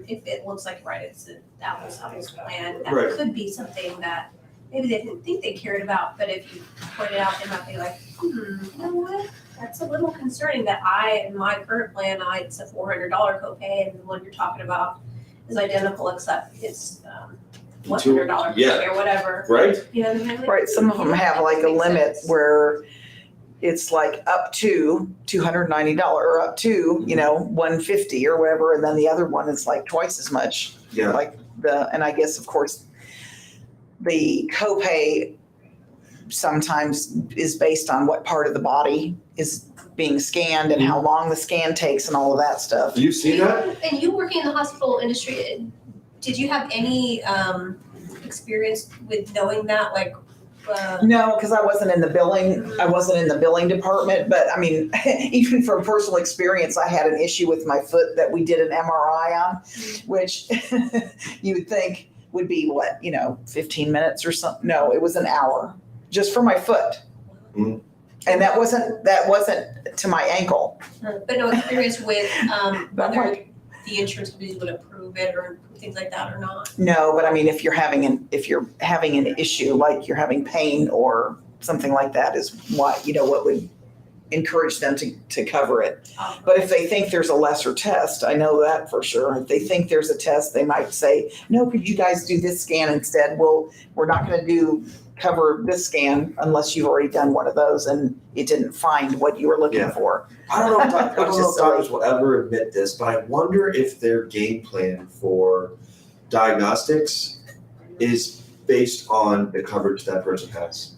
if it looks like, right, it's an apples plan, that Right. could be something that maybe they didn't think they cared about, but if you point it out, they might be like, you know what? That's a little concerning that in my current plan, it's a $400 copay, and the one you're talking about is identical, except it's $100 copay Yeah. or whatever. Right? You know what I mean? Like, Right, some of them have like a makes limit sense. where it's like up to $290 or up to, $150 or whatever, and then the other one is like twice as much. Yeah. Like and I guess of course, the copay sometimes is based on what part of the body is being scanned and how long the scan takes and all of that stuff. Do you see that? And you working in the hospital industry, did you have any experience with knowing that? Like, No, because I wasn't in the billing. I wasn't in the billing department. But I mean, even from personal experience, I had an issue with my foot that we did an MRI on, which you would think would be 15 minutes or something. No, it was an hour just for my foot, Mhm. and that wasn't to my ankle. But no experience with But whether like- the insurance companies would approve it or things like that or not. No, but I mean, if you're having an issue like you're having pain or something like that, is what would encourage them to cover it. But if they think there's a lesser test, I know that for sure. If they think there's a test, they might say, no, could you guys do this scan instead? Well, we're not going to cover this scan unless you've already done one of those and it didn't find what you were looking Yeah. for. I don't know if Which is silly. doctors will ever admit this, but I wonder if their game plan for diagnostics is based on the coverage that person has.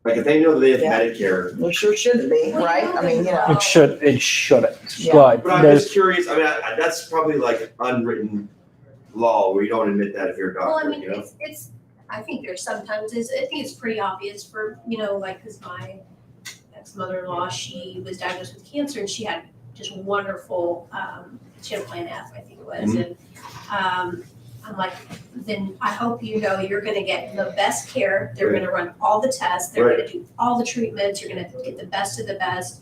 Like if they know that they have Yeah. Medicare, Well, sure shouldn't be, right? I mean, It shouldn't. Yeah. But but I'm there's just curious. I mean, that's probably like unwritten law where you don't admit that if you're a Well, I doctor. mean, You know? it's, I think there's sometimes, I think it's pretty obvious for, like, cause my ex-mother-in-law, she was diagnosed with cancer and she had just wonderful, she had plan F, I think it was, and, I'm like, then I hope you're gonna get the best care, they're gonna run all the tests, they're gonna do all the treatments, you're gonna get the best of the best.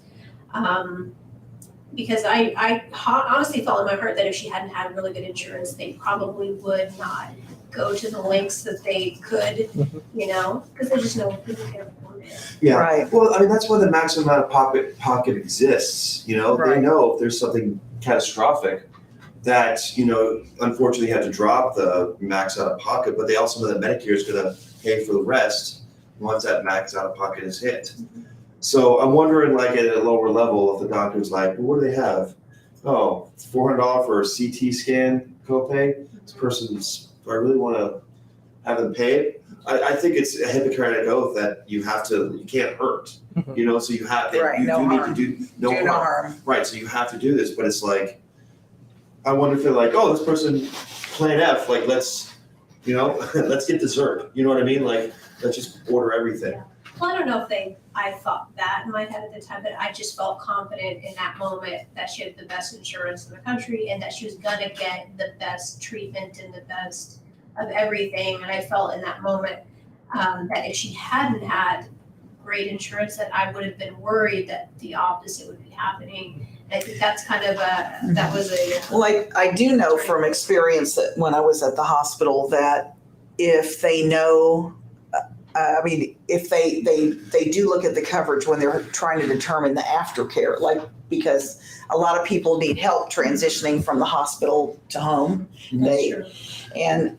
Because I honestly felt in my heart that if she hadn't had really good insurance, they probably would not go to the lengths that they could, because they just know people can't afford it. Yeah. Right. Well, I mean, that's why the maximum amount of pocket exists. They Right. know if there's something catastrophic that, unfortunately you have to drop the max out of pocket, but they also know that Medicare is going to pay for the rest once that max out of pocket is hit. So I'm wondering, like at a lower level, if the doctor's like, well, what do they have? Oh, $400 for a CT scan copay. This person's, do I really want to have them paid? I think it's a Hippocratic oath that you can't hurt. So you have, Right, you no do need harm. to do no Do harm. no harm. Right, so you have to do this, but it's like, I wonder if they're like, oh, this person, plan F, like, let's get dessert. You know what I mean? Like, let's just order everything. Well, I don't know if I thought that in my head at the time, but I just felt confident in that moment that she had the best insurance in the country and that she was gonna get the best treatment and the best of everything. And I felt in that moment that if she hadn't had great insurance, that I would have been worried that the opposite would be happening. And I think that's kind of Well, I do know from experience that when I was at the hospital that if they know, if they do look at the coverage when they're trying to determine the aftercare, because a lot of people need help transitioning from the hospital to home. that's true. And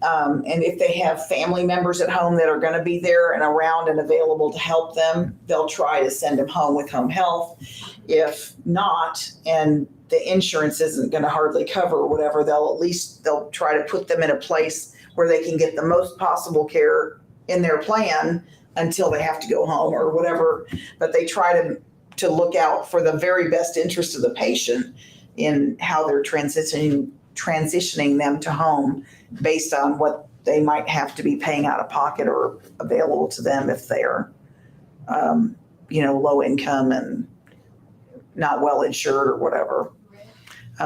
if they have family members at home that are going to be there and around and available to help them, they'll try to send them home with home health. If not, and the insurance isn't going to hardly cover or whatever, they'll try to put them in a place where they can get the most possible care in their plan until they have to go home or whatever. But they try to look out for the very best interest of the patient in how they're transitioning them to home based on what they might have to be paying out of pocket or available to them if they're, low income and not well insured or whatever.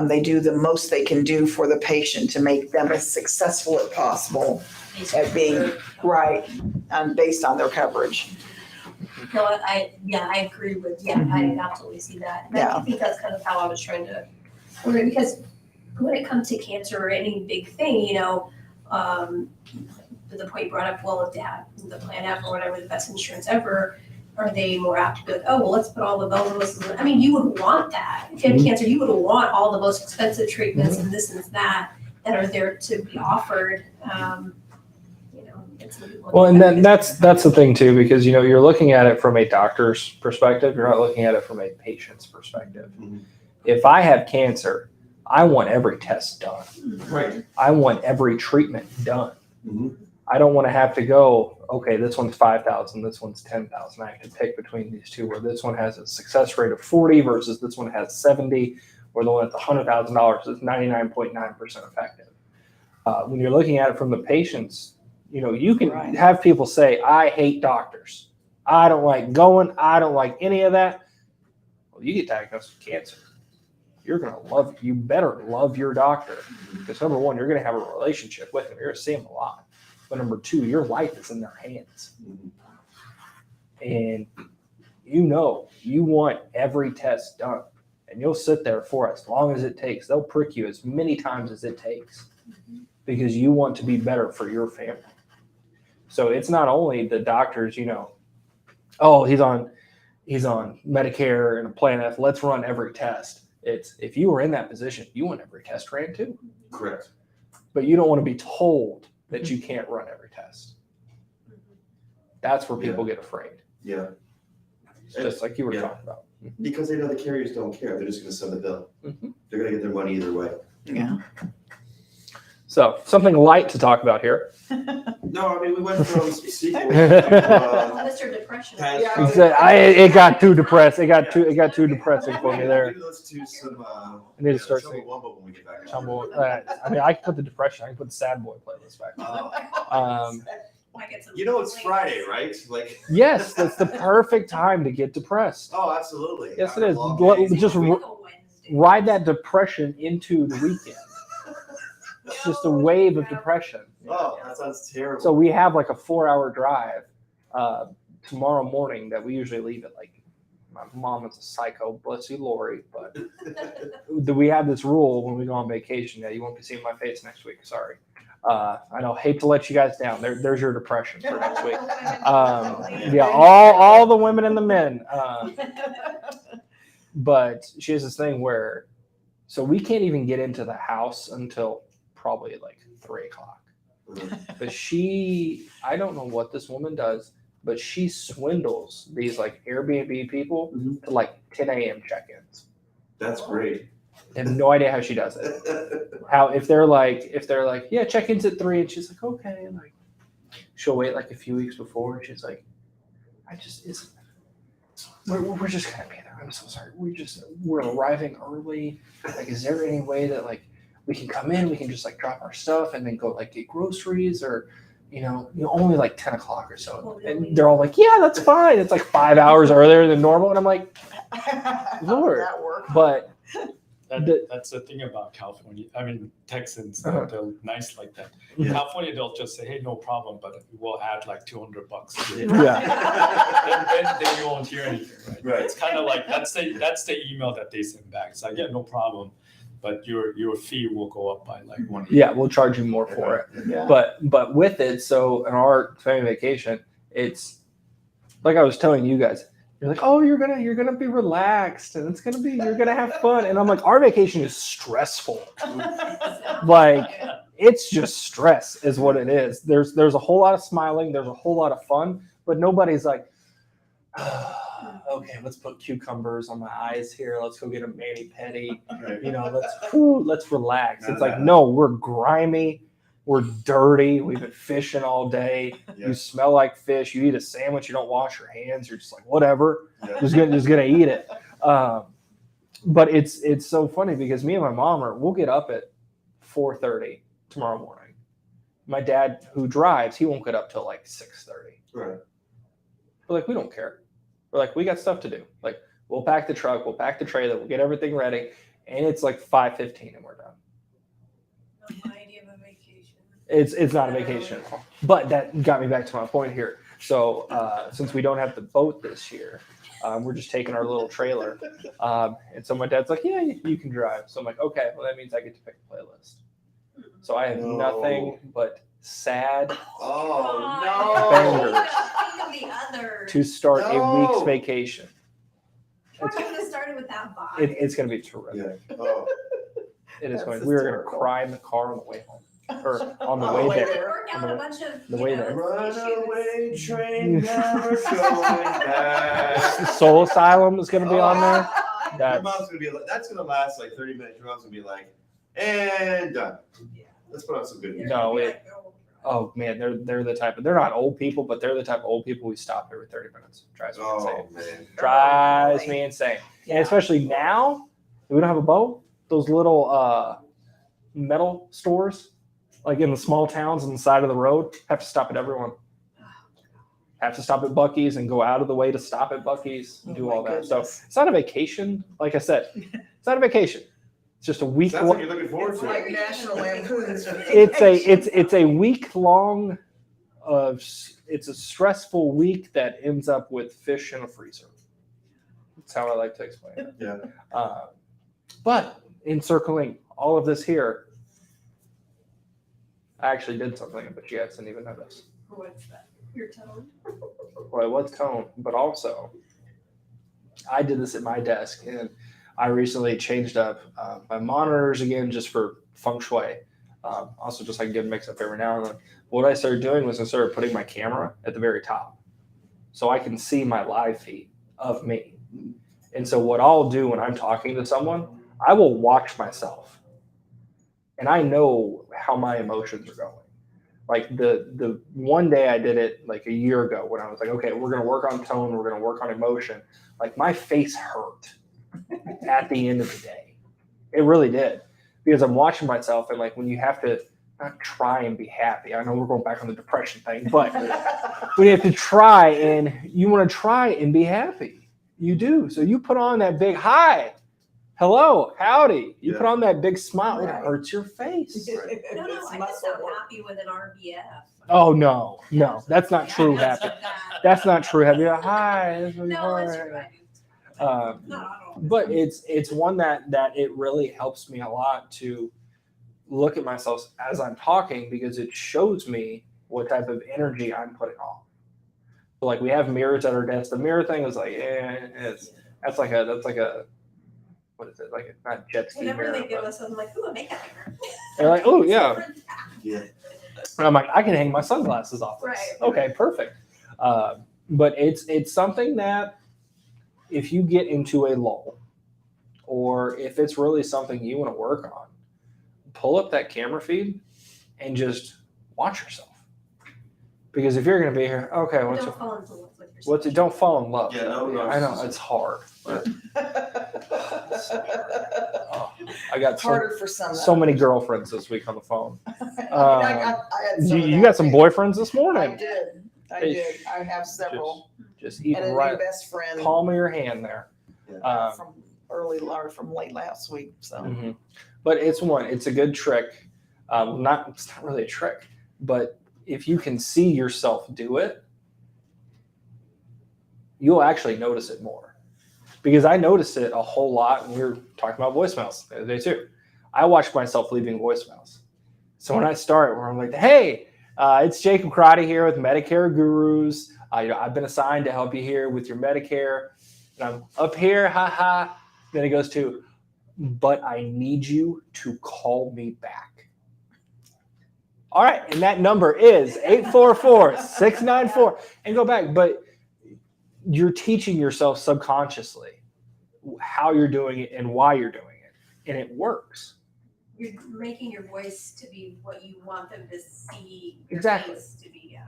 They do the most they can do for the patient to make them as successful as possible at being right, based on their coverage. No, I agree with, I absolutely see that. And I think that's kind of how I was trying to, because when it comes to cancer or any big thing, the point you brought up, well, if they have the plan F or whatever, the best insurance ever, are they more apt to be like, oh, well, let's put all the bells and whistles. I mean, you would want that. If you have cancer, you would want all the most expensive treatments and this and that are there to be offered. Well, and then that's the thing too, because you're looking at it from a doctor's perspective. You're not looking at it from a patient's perspective. Mhm. If I have cancer, I want every test done. Right. I want every treatment done. Mhm. I don't want to have to go, okay, this one's 5,000, this one's 10,000. I have to pick between these two, where this one has a success rate of 40 versus this one has 70, or the one at the $100,000 is 99.9% effective. When you're looking at it from the patient's you can Right. have people say, I hate doctors. I don't like going. I don't like any of that. Well, you get diagnosed with cancer. You better love your doctor. Because number one, you're going to have a relationship with them. You're going to see them a lot. But number two, your life is in their hands. And you want every test done. And you'll sit there for as long as it takes. They'll prick you as many times as it takes. Because you want to be better for your family. So it's not only the doctors, oh, he's on Medicare and a Plan F. Let's run every test. It's if you were in that position, you want every test ran too. Correct. But you don't want to be told that you can't run every test. That's where people get afraid. Yeah. Just like you were Yeah. talking about. Because they know the carriers don't care. They're just going to send the bill. Mhm. They're going to get their money either way. Yeah. So something light to talk about here. No, I mean, we went from sequel Mr. Depression. Yeah. It got too depressed. It got too depressing for me there. Maybe let's do some. I need to start singing. Chumbawamba when we get back. I can put the depression. I can put the sad boy playlist back. You know it's Friday, right? Like. Yes, that's the perfect time to get depressed. Oh, absolutely. Yes, it After a is. long day. Just ride that depression into the weekend. It's just a wave of depression. Oh, that sounds terrible. So we have like a 4-hour drive tomorrow morning that we usually leave at like. My mom is a psycho, bless you, Lori. But we have this rule when we go on vacation that you won't be seeing my face next week. Sorry. I know, hate to let you guys down. There's your depression for next week. All the women and the men. But she has this thing where, so we can't even get into the house until probably like 3:00. But I don't know what this woman does, but she swindles these like Airbnb people to like 10 a.m. check-ins. That's great. I have no idea how she does it. How if they're like, yeah, check-in's at 3, and she's like, okay, and like she'll wait like a few weeks before, and she's like, we're just gonna be there. I'm so sorry. We're arriving early. Like, is there any way that like we can come in? We can just like drop our stuff and then go like get groceries, or only like 10 o'clock or so. And they're all like, yeah, that's fine. It's like 5 hours earlier than normal, and I'm like, Lord, That worked. but. That's the thing about California. I mean, Texans, Uh-huh. they're nice like that. Yeah. California, they'll just say, hey, no problem, but we'll add like $200. Then you won't hear anything, right? Right. It's kind of like, that's the email that they send back. It's like, yeah, no problem, but your fee will go up by like $1. Yeah, we'll charge you more for it. Yeah. But with it, so in our family vacation, it's like I was telling you guys, you're like, oh, you're gonna be relaxed and you're gonna have fun. And I'm like, our vacation is stressful. Like, it's just stress is what it is. There's a whole lot of smiling, there's a whole lot of fun, but nobody's like, okay, let's put cucumbers on my eyes here. Let's go get a mani-pedi. Right. Let's relax. None It's of like, that. no, we're grimy. We're dirty. We've been fishing all day. Yeah. You smell like fish. You eat a sandwich. You don't wash your hands. You're just like, whatever. Yeah. Just gonna eat it. But it's so funny because me and my mom we'll get up at 4:30 tomorrow morning. My dad, who drives, he won't get up till like 6:30. Right. We're like, we don't care. We're like, we got stuff to do. Like, we'll pack the truck, we'll pack the trailer, we'll get everything ready, and it's like 5:15 and we're done. No idea of a vacation. It's not a vacation at all. But that got me back to my point here. So since we don't have the boat this year, we're just taking our little trailer. And so my dad's like, yeah, you can drive. So I'm like, okay, well, that means I get to pick a playlist. So I have No. nothing but sad Oh Bangers. Think of the others. to start a No. week's vacation. We're not gonna start it with that vibe. It's going to be terrific. no! Yeah. Oh. It is That's going. We are going to hysterical. cry in the car on the way home, or on the On way the way there. there. Work out a bunch of The way there. Runaway train never going back. Soul Asylum is going to be on there. Your That's mom's gonna be like, that's gonna last like 30 minutes. Your mom's gonna be like, and done. Let's put on some good music. No, oh man, they're the type of, they're not old people, but they're the type of old people we stop every 30 minutes. Drives me insane. Oh man. Drives me insane. And Yeah. especially now, we don't have a boat. Those little metal stores, like in the small towns on the side of the road, have to stop at everyone. Have to stop at Buc-ee's and go out of the way to stop at Buc-ee's and Oh do my all that. So goodness. it's not a vacation. Like I said, it's not a vacation. It's just a week. Sounds like you're looking forward It's to like it. National Lampoon's It's a week long of. It's a stressful week that ends up with fish in a freezer. That's how I like to explain it. Yeah. But encircling all of this here, I actually did something, but you guys didn't even notice. What's that? Your tone? Well, it was tone, but also I did this at my desk, and I recently changed up my monitors again just for feng shui. Also, just like get mixed up every now and then. What I started doing was I started putting my camera at the very top, so I can see my live feed of me. And so what I'll do when I'm talking to someone, I will watch myself, and I know how my emotions are going. Like the one day I did it like a year ago when I was like, okay, we're gonna work on tone, we're gonna work on emotion. Like my face hurt at the end of the day. It really did. Because I'm watching myself, and like when you have to not try and be happy. I know we're going back on the depression thing, but when you have to try and you want to try and be happy. You do. So you put on that big hi, hello, howdy. You put on that big smile, Right. it hurts your face. No, It's I just muscle sound work. happy with an RBF. Oh no, that's not true happy. That- That's not true happy. Hi. This is No, that's hard. true. I do. Um, Not at all. but it's one that it really helps me a lot to look at myself as I'm talking, because it shows me what type of energy I'm putting on. So like we have mirrors at our desk. The mirror thing is like, that's like a what is it, like a not jet ski Whenever mirror. they give But us, I'm like, ooh, a makeup mirror. they're like, oh yeah. Yeah. And I'm like, I can hang my sunglasses off this. Right. Okay, perfect. But it's something that if you get into a lull, or if it's really something you want to work on, pull up that camera feed and just watch yourself. Because if you're going to be here, okay, Don't fall in love with yourself. what's it? Don't fall in love. Yeah, no, I know it's hard. Oh, I got Harder for some. so many girlfriends this week on the phone. I had some of You that got some too. boyfriends this I morning. did. I Hey, did. I have several. Just And a eating new right best friend palm of your hand there. from from late last week. So Mhm. But it's a good trick. It's not really a trick, but if you can see yourself do it, you'll actually notice it more. Because I noticed it a whole lot when we were talking about voicemails the other day too. I watched myself leaving voicemails. So when I start, where I'm like, hey, it's Jacob Karate here with Medicare Gurus. I've been assigned to help you here with your Medicare. And I'm up here, haha. Then it goes to, but I need you to call me back. All right, and that number is 844-694, and go back. But you're teaching yourself subconsciously how you're doing it and why you're doing it, and it works. You're making your voice to be what you want them to see. Your Exactly. face to be.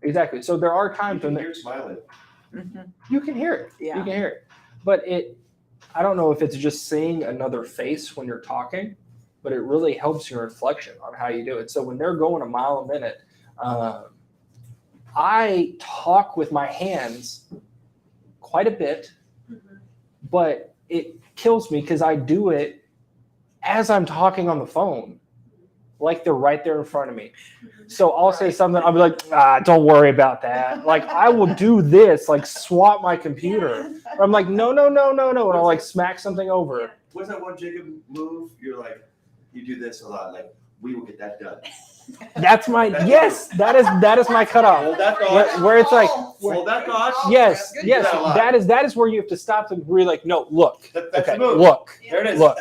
Exactly. So there are You times can when hear smiling. you can hear it. Yeah. You can hear it. But I don't know if it's just seeing another face when you're talking, but it really helps your inflection on how you do it. So when they're going a mile a minute, I talk with my hands quite a bit, but it kills me because I do it as I'm talking on the phone, like they're right there in front of me. So I'll say something, I'll be like, don't worry about that. Like I will do this, like swap my computer. Or I'm like, no. And I'll like smack something over. What's that one Jacob move? You're like, you do this a lot. Like, we will get that done. That's my, that is my cutoff. Hold that thought. Where it's like, Hold that thought. yes, Good yes, job. that is where you have to stop and really like, no, look, That's okay, the move. look, There it is. look,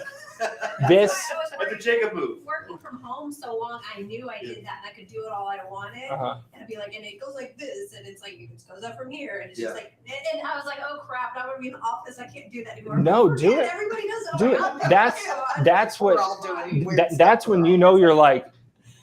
this, I was That's a Jacob move. working from home so long, I knew I did that and I could do it all I wanted. uh-huh. And I'd be like, and it goes like this, and it's like, it goes up from here, and it's Yeah. just like, and I was like, oh crap, now I'm gonna be in the office, I can't do that anymore. No, do And it. Everybody does it. Do it. I'm like, That's We're what, all doing weird that's stuff. when you know you're like,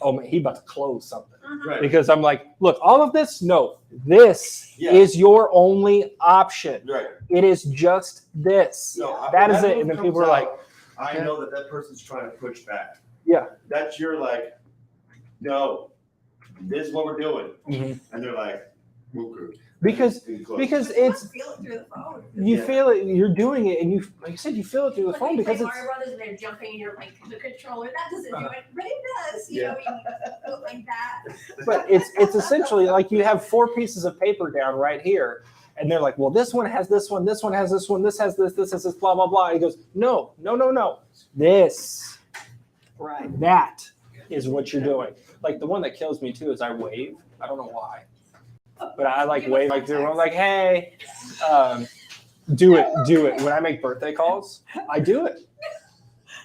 oh man, he about to close something. Mhm. Right. Because I'm like, look, all of this, no, this Yeah. is your only option. Right. It is just this. No, That when is it. move And then comes people are like, out, I know that person's trying to push back. Yeah. That's your like, no, this is what we're doing. Mhm. And they're like, okay. Because it's Feel it through the phone. you Yeah. feel it, you're doing it, and you like you said, you feel it through the Like phone when you because play it's Mario Brothers and they're jumping and you're like the controller. That doesn't do it, but it does. You Yeah. know, you go like that. but it's essentially like you have 4 pieces of paper down right here, and they're like, well, this one has this one, this one has this one, this has this has this, blah blah blah. And he goes, no, this, Right. that is what you're doing. Like the one that kills me too is I wave. I don't know why, but I like wave like I'm like, hey, do it. When I make birthday calls, I do it.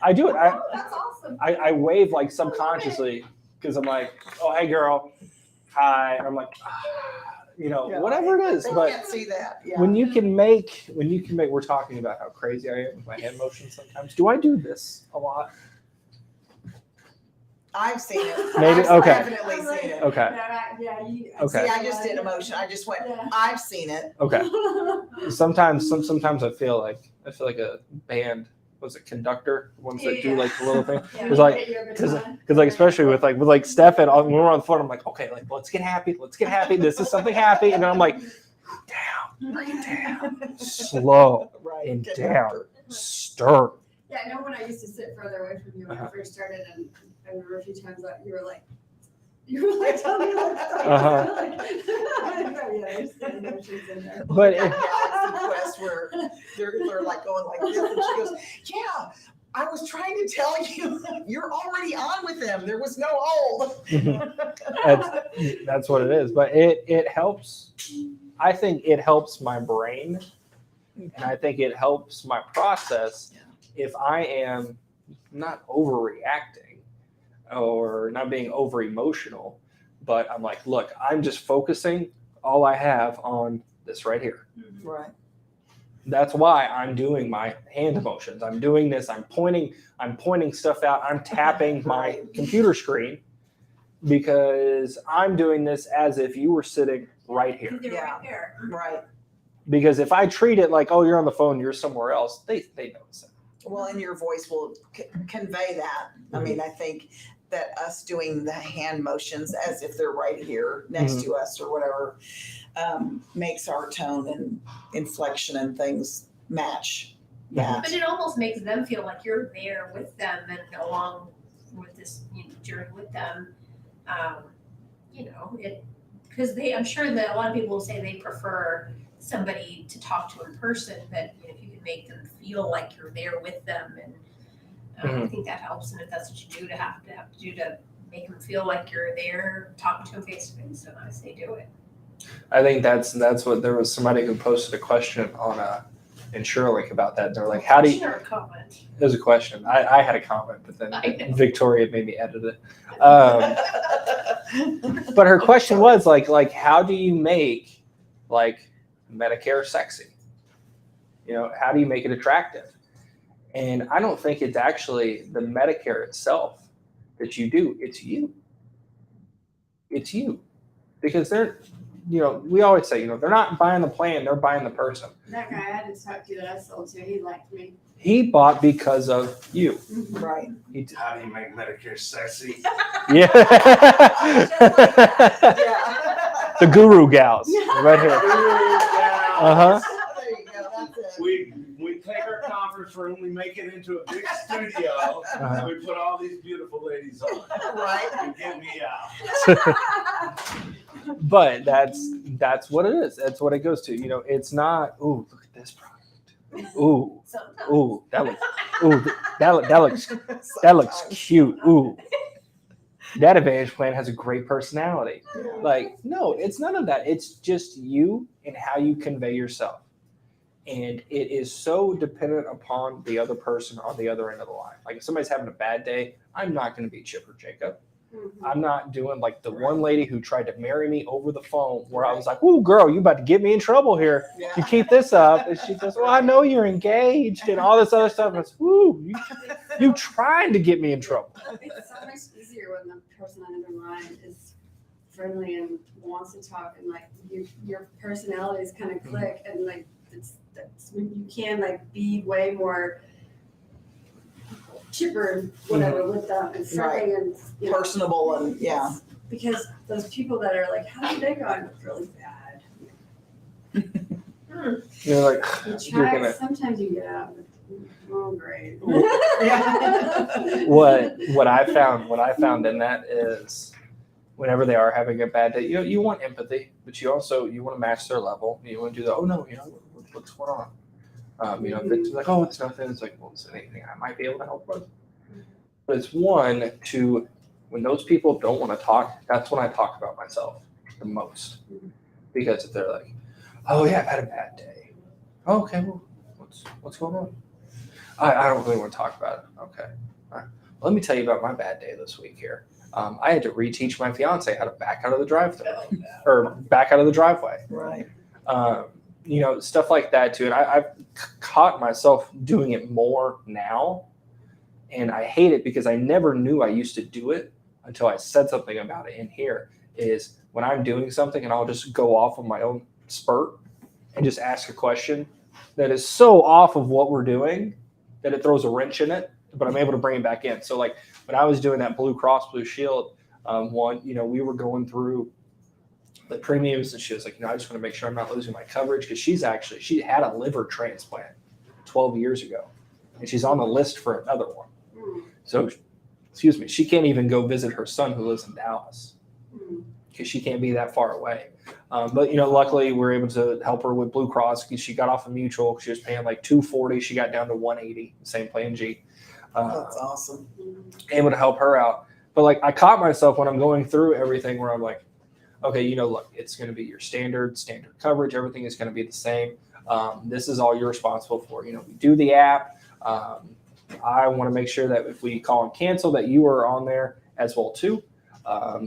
Oh, that's awesome. I wave like subconsciously because I'm like, oh, hey girl, hi. And I'm like, Yeah. whatever it is. They But can't see that. Yeah. when you can make, we're talking about how crazy I am with my hand motions sometimes. Do I do this a lot? I've seen it. Maybe- I've okay. definitely seen it. Okay. Okay. See, I just did a motion. I just went, I've seen it. Okay. Sometimes I feel like a band. Was it conductor? The ones that do like the little thing. Yeah. It's like because like especially with like Steph and when we're on the phone, I'm like, okay, like let's get happy. This is something happy, and then I'm like, down, bring it down, slow Right. and Get down, after it. stir. Yeah, I know when I used to sit further away from you when I first started, and I remember a few times that you were like telling me like stuff. Uh-huh. Yeah, there's the emotions in there. But That Galaxy Quest where they're like going like this, and she goes, yeah, I was trying to tell you, you're already on with them. There was no hold. that's what it is. But it helps. I think it helps my brain, and I think it helps my process if I am not overreacting or not being over emotional, but I'm like, look, I'm just focusing all I have on this right here. Right. That's why I'm doing my hand motions. I'm doing this. I'm pointing stuff out. I'm tapping my computer screen because I'm doing this as if you were sitting right here. They're Yeah. right there. Right. Because if I treat it like, oh, you're on the phone, you're somewhere else, they notice it. Well, and your voice will convey that. I mean, I think that us doing the hand motions as if they're right here next to us or whatever makes our tone and inflection and things match that. But it almost makes them feel like you're there with them and along with this journey with them. Because I'm sure that a lot of people will say they prefer somebody to talk to in person, but if you can make them feel like you're there with them, and I think that helps. And if that's what you do to make them feel like you're there, talking to them face to face, then I say do it. I think that's what there was somebody who posted a question on InsureLink about that. They're like, how do you? Sure, comment. There's a question. I had a comment, but I know. then Victoria made me edit it. But her question was like, how do you make like Medicare sexy? How do you make it attractive? And I don't think it's actually the Medicare itself that you do. It's you. It's you. Because they're, we always say, they're not buying the plan, they're buying the person. That guy I had to talk to that I sold to, he liked me. He bought because of you. Right. How do you make Medicare sexy? Yeah. Yeah. The guru gals right here. Uh-huh. There you go. That's it. We take our conference room, we make it into a big studio, and we put all these beautiful ladies on. Right. And get me out. But that's what it is. That's what it goes to. It's not, ooh, look at this product. Ooh, Sometimes. ooh, that looks cute. Ooh. That Advantage plan has a great personality. Like, no, it's none of that. It's just you and how you convey yourself. And it is so dependent upon the other person on the other end of the line. Like if somebody's having a bad day, I'm not going to be Chipper Jacob. I'm not doing like the one lady who tried to marry me over the phone where I was like, "Ooh, girl, you about to get me in trouble here. If you keep this up." And she goes, "Well, I know you're engaged and all this other stuff." And it's, "Ooh, you trying to get me in trouble." It's so much easier when the person on the other line is friendly and wants to talk, and like your personalities kind of click, and like that's when you can like be way more chipper and whatever with them and friendly and, you know. Personable and, yeah. Because those people that are like, how did they go? I'm really bad. You're like, You you're try, gonna. sometimes you get out, but, oh, great. Yeah. What I found in that is whenever they are having a bad day, you want empathy, but you want to match their level. You want to do the, oh no, what's going on? If it's like, oh, it's nothing. It's like, well, is there anything I might be able to help with? But it's one to when those people don't want to talk. That's when I talk about myself the most, because if they're like, oh yeah, I've had a bad day. Oh, okay, well, what's going on? I don't really want to talk about it. Okay, all right. Well, let me tell you about my bad day this week here. I had to reteach my fiance how to back out of the drive-thru or back out of the driveway. Right. Stuff like that too. And I've caught myself doing it more now, and I hate it because I never knew I used to do it until I said something about it in here. Is when I'm doing something and I'll just go off on my own spurt and just ask a question that is so off of what we're doing that it throws a wrench in it, but I'm able to bring it back in. So like when I was doing that Blue Cross Blue Shield one, we were going through the premiums and she was like, I just want to make sure I'm not losing my coverage because she had a liver transplant 12 years ago and she's on the list for another one. So, she can't even go visit her son who lives in Dallas because she can't be that far away. But luckily we're able to help her with Blue Cross because she got off a mutual. She was paying like $240. She got down to $180. Same plan G. That's awesome. Able to help her out. But like I caught myself when I'm going through everything where I'm like, okay, look, it's going to be your standard coverage. Everything is going to be the same. This is all you're responsible for. We do the app. I want to make sure that if we call and cancel that you are on there as well too.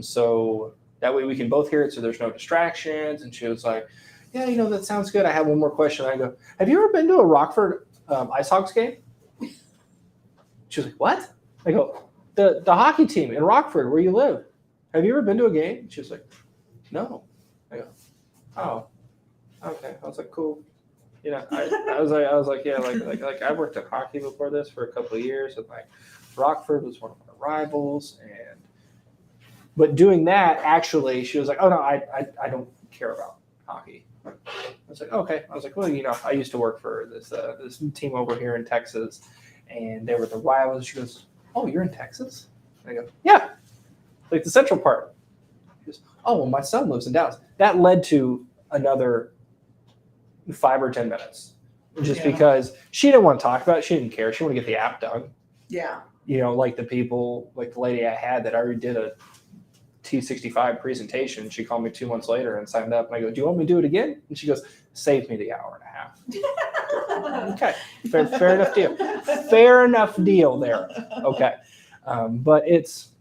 So that way we can both hear it so there's no distractions. And she was like, yeah, that sounds good. I have one more question. I go, have you ever been to a Rockford Ice Hogs game? She was like, what? I go, the hockey team in Rockford where you live. Have you ever been to a game? She was like, no. I go, oh, okay. I was like, cool. I was like, yeah, like I worked at hockey before this for a couple of years, and like Rockford was one of my rivals, but doing that actually, she was like, oh no, I don't care about hockey. I was like, okay. I was like, well, I used to work for this team over here in Texas, and they were the rivals. She goes, oh, you're in Texas? And I go, yeah, like the central part. She goes, oh, well, my son lives in Dallas. That led to another 5 or 10 minutes, just because she didn't want to talk about it. She didn't care. She wanted to get the app done. Yeah. Like the lady I had that already did a T65 presentation. She called me 2 months later and signed up. And I go, do you want me to do it again? And she goes, save me the hour and a half. Okay. Fair enough deal. Fair enough deal there. Okay. But it's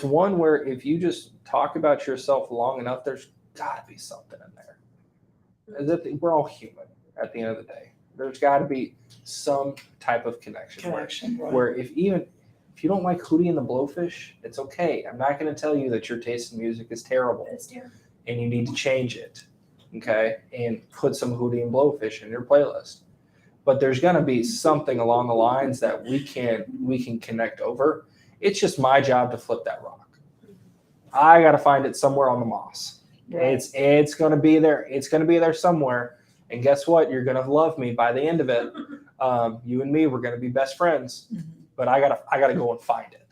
one where if you just talk about yourself long enough, there's got to be something in there. We're all human at the end of the day. There's got to be some type of connection where if you don't like Hootie and the Blowfish, it's okay. I'm not going to tell you that your taste in music is terrible and you need to change it, okay, and put some Hootie and Blowfish in your playlist. But there's going to be something along the lines that we can connect over. It's just my job to flip that rock. I got to find it somewhere on the moss. Right. It's going to be there. It's going to be there somewhere. And guess what? You're going to love me by the end of it. You and me, we're going to be best friends. Mm-hmm. But I gotta go and find it.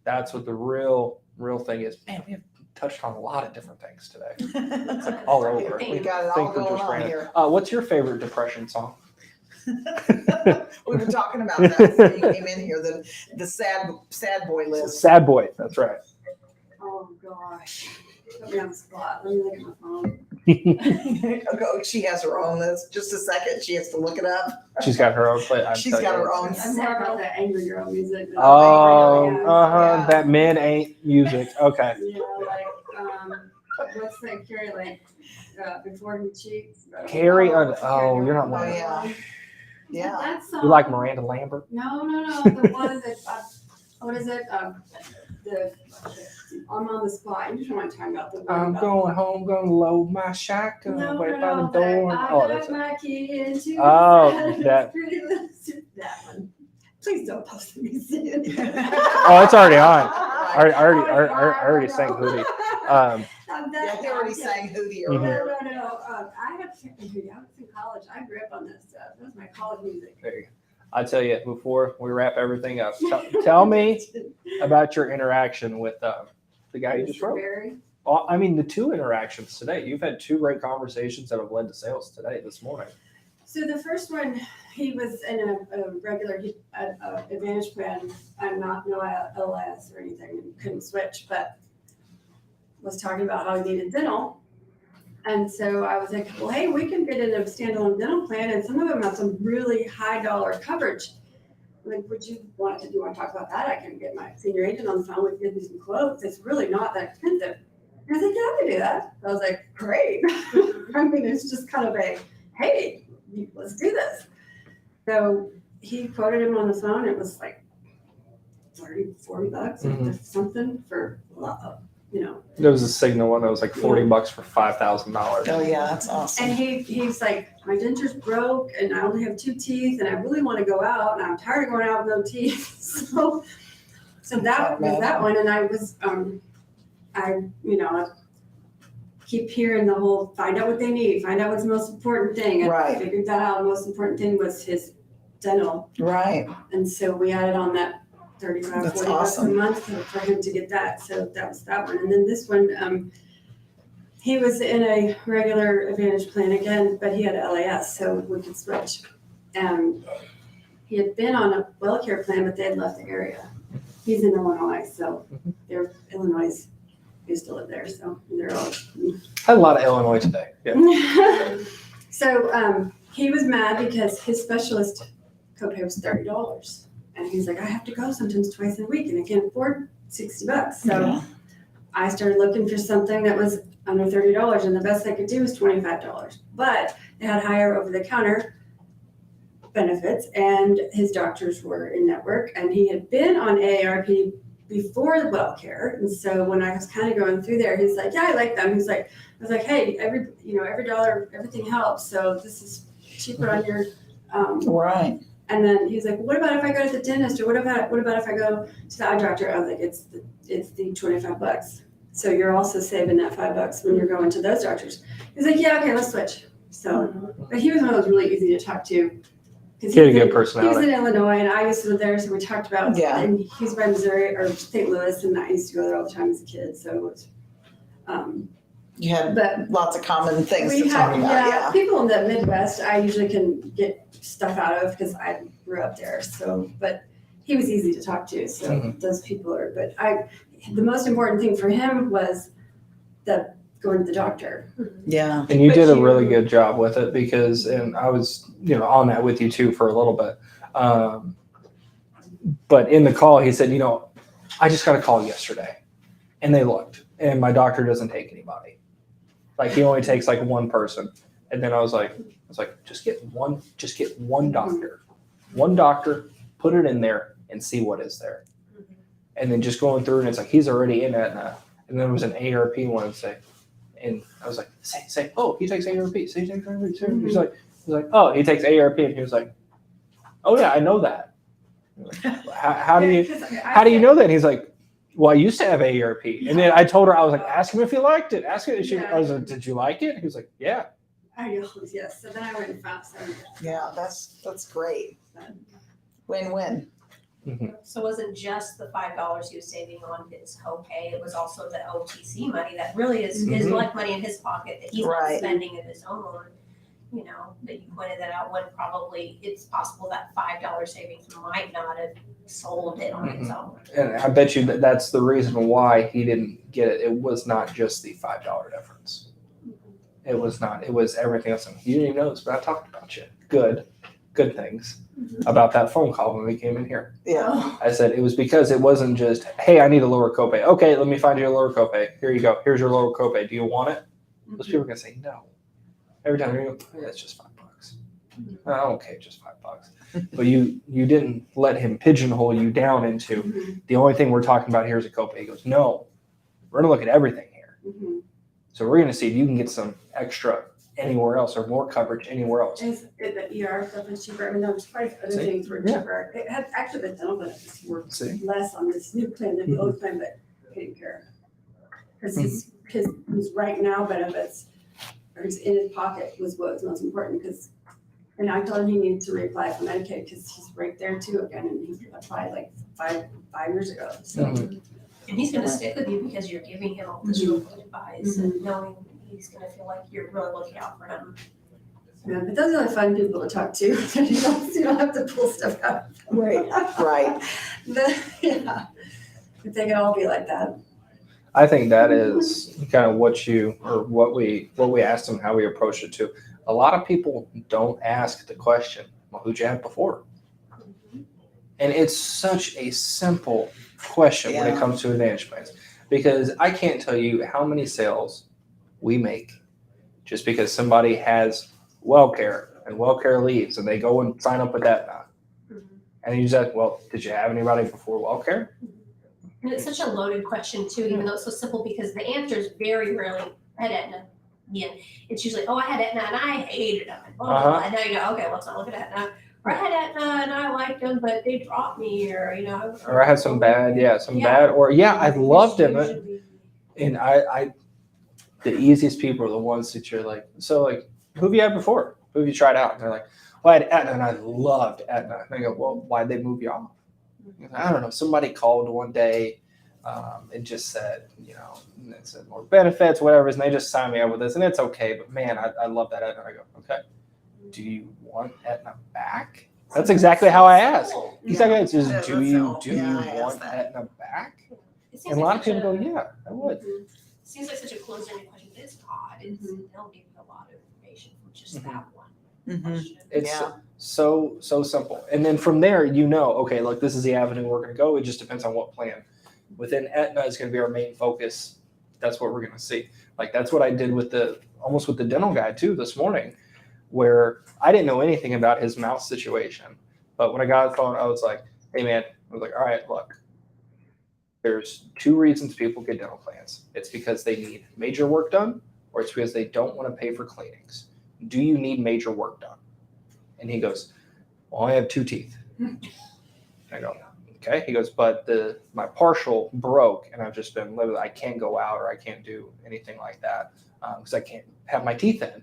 That's what the real thing is. Man, we have touched on a lot of different things today. It's like all over. We got it all going on here. What's your favorite depression song? We were talking about that before you came in here. The sad boy list. Sad boy. That's right. Oh gosh. Put me on the spot. Let me look at my phone. Oh, she has her own list. Just a second. She has to look it up. She's got her own play. She's got her own. I'm more about that angry girl music. Yeah. That men ain't music. Okay. Yeah, like what's that Carrie like? Before he cheats. Carrie. Oh, you're not one. Yeah. That song. You like Miranda Lambert? No. The one that what is it? I'm on the spot. You just want to talk about the one. I'm going home, gonna load my shotgun by the door. I got my key into that pretty little that one. please don't post me soon. Oh, it's already on. I already sang Hootie. Yeah, he already sang Hootie Mhm. earlier. No. I have Hootie. I was in college. I grew up on this stuff. That was my college music. There you go. I tell you, before we wrap everything up, tell me about your interaction with the guy you just wrote. Barry. Well, I mean, the two interactions today. You've had two great conversations that have led to sales today, this morning. So the first one, he was in a regular Advantage plan. I'm not no LS or anything, and couldn't switch, but was talking about how he needed dental. And so I was like, well, hey, we can get in a standalone dental plan, and some of them have some really high dollar coverage. I'm like, do you want to talk about that? I can get my senior agent on the phone with you some quotes. It's really not that expensive. And I was like, yeah, I can do that. I was like, great. I mean, it's just kind of a, hey, let's do this. So he quoted him on the phone. It was like $30, $40 or something for, There was a Signal one that was like $40 for $5,000. Oh yeah, that's awesome. And he's like, my denture's broke and I only have 2 teeth and I really want to go out and I'm tired of going out with no teeth. So that was that one. And I was, I keep hearing the whole find out what they need, find out what's the most important thing. And Right. I figured that out. The most important thing was his dental. Right. And so we added on that $35, That's $40 awesome. a month for him to get that. So that was that one. And then this one, he was in a regular Advantage plan again, but he had LAS, so we could switch. He had been on a WellCare plan, but they had left the area. He's in Illinois, so they're Illinois used to live there, so they're all. Had a lot of Illinois today. Yeah. So he was mad because his specialist copay was $30. And he's like, I have to go sometimes twice a week and I can't afford $60. So Yeah. I started looking for something that was under $30 and the best I could do was $25. But it had higher over the counter benefits and his doctors were in network and he had been on AARP before the WellCare. And so when I was kind of going through there, he's like, yeah, I like them. He's like, I was like, hey, every dollar, everything helps. So this is cheaper on your, Right. and then he's like, what about if I go to the dentist or what about if I go to the eye doctor? I was like, it's the $25. So you're also saving that $5 when you're going to those doctors. He's like, yeah, okay, let's switch. So, but he was one of those really easy to talk to. He had a good He personality. was in Illinois and I used to live there, so we talked about, Yeah. and he's by Missouri or St. Louis, and I used to go there all the time as a kid. So it was, You had but lots of common things we to talk have, about. yeah, people in the Midwest, I usually can get stuff out of because I grew up there. So, but he was easy to talk to. So those people are, but the most important thing for him was going to the doctor. Yeah. And you But did a you- really good job with it because, and I was, on that with you too for a little bit. But in the call, he said, I just got a call yesterday and they looked and my doctor doesn't take anybody. Like he only takes like one person. And then I was like, just get one doctor, put it in there and see what is there. And then just going through and it's like, he's already in Aetna. And then there was an ARP one and I was like, say, oh, he takes ARP. Say, he takes ARP. He's like, oh, he takes ARP. And he was like, oh yeah, I know that. How do you know that? And he's like, well, I used to have AARP. And then I told her, I was like, ask him if he liked it. Ask him. I was like, did you like it? He was like, yeah. I know, yes. So then I went and found some. Yeah, that's great. Win-win. So it wasn't just the $5 he was saving on his copay, it was also the OTC money that really is like money in his pocket that he's not Right. spending of his own. That you pointed that out when probably it's possible that $5 savings might not have sold it on its own. And I bet you that's the reason why he didn't get it. It was not just the $5 difference. It was not. It was everything else. You didn't even know this, but I talked about you. Good things about that phone call when we came in here. Yeah. I said it was because it wasn't just, hey, I need a lower copay. Okay, let me find you a lower copay. Here you go. Here's your lower copay. Do you want it? Those people are gonna say no. Every time you go, yeah, it's just $5. Oh, okay, just $5. But you didn't let him pigeonhole you down into the only thing we're talking about here is a copay. He goes, no, we're gonna look at everything here. So we're gonna see if you can get some extra anywhere else or more coverage anywhere else. The ER stuff is cheaper. I mean, there's quite other See? things were Yeah. cheaper. It had actually the dental benefits were See? less on this new plan than the old plan, but he didn't care. Because his right now benefits, or his in his pocket was what was most important, because, and I told him he needed to reapply for Medicaid, because he's right there too again, and he applied like five years ago, so. Mhm. And he's gonna stick with you because you're giving him all this real good advice and knowing he's gonna feel like you're really looking out for him. Yeah, but those are the fun people to talk to. You don't have to pull stuff out. Right. Yeah. If they could all be like that. I think that is kind of what we asked him, how we approached it too. A lot of people don't ask the question, well, who'd you have before? And it's such a simple question when it Yeah. comes to Advantage plans, because I can't tell you how many sales we make just because somebody has WellCare and WellCare leaves and they go and sign up with Aetna. And you just ask, well, did you have anybody before WellCare? And it's such a loaded question too, even though it's so simple, because the answer is very rarely, I had Aetna. Yeah, it's usually, oh, I had Aetna and I hated them. And blah, blah, blah. And now you go, okay, let's not look at Aetna. Or I had Aetna and I liked them, but they dropped me, or, you know. Or I had some bad, or I loved it. And I the easiest people are the ones that you're like, so like, who have you had before? Who have you tried out? And they're like, well, I had Aetna and I loved Aetna. And I go, well, why'd they move you off? I don't know. Somebody called one day and just said, and it said more benefits, whatever it is, and they just signed me up with this, and it's okay. But man, I love that Aetna. I go, okay. Do you want Aetna back? That's exactly how I ask. Exactly. It's just, do you want Aetna back? And a lot of people go, yeah, I would. It seems like such a closed-ended question, but it's not. It's, they'll give you a lot of information from just that one question. It's so simple. And then from there, okay, look, this is the avenue we're going to go. It just depends on what plan. Within Aetna is going to be our main focus. That's what we're going to see. Like, that's what I did with the dental guy too this morning, where I didn't know anything about his mouth situation. But when I got on the phone, I was like, hey man, I was like, all right, look, there's two reasons people get dental plans. It's because they need major work done, or it's because they don't want to pay for cleanings. Do you need major work done? And he goes, well, I have 2 teeth. I go, okay. He goes, but my partial broke, and I've just been living. I can't go out or I can't do anything like that because I can't have my teeth in.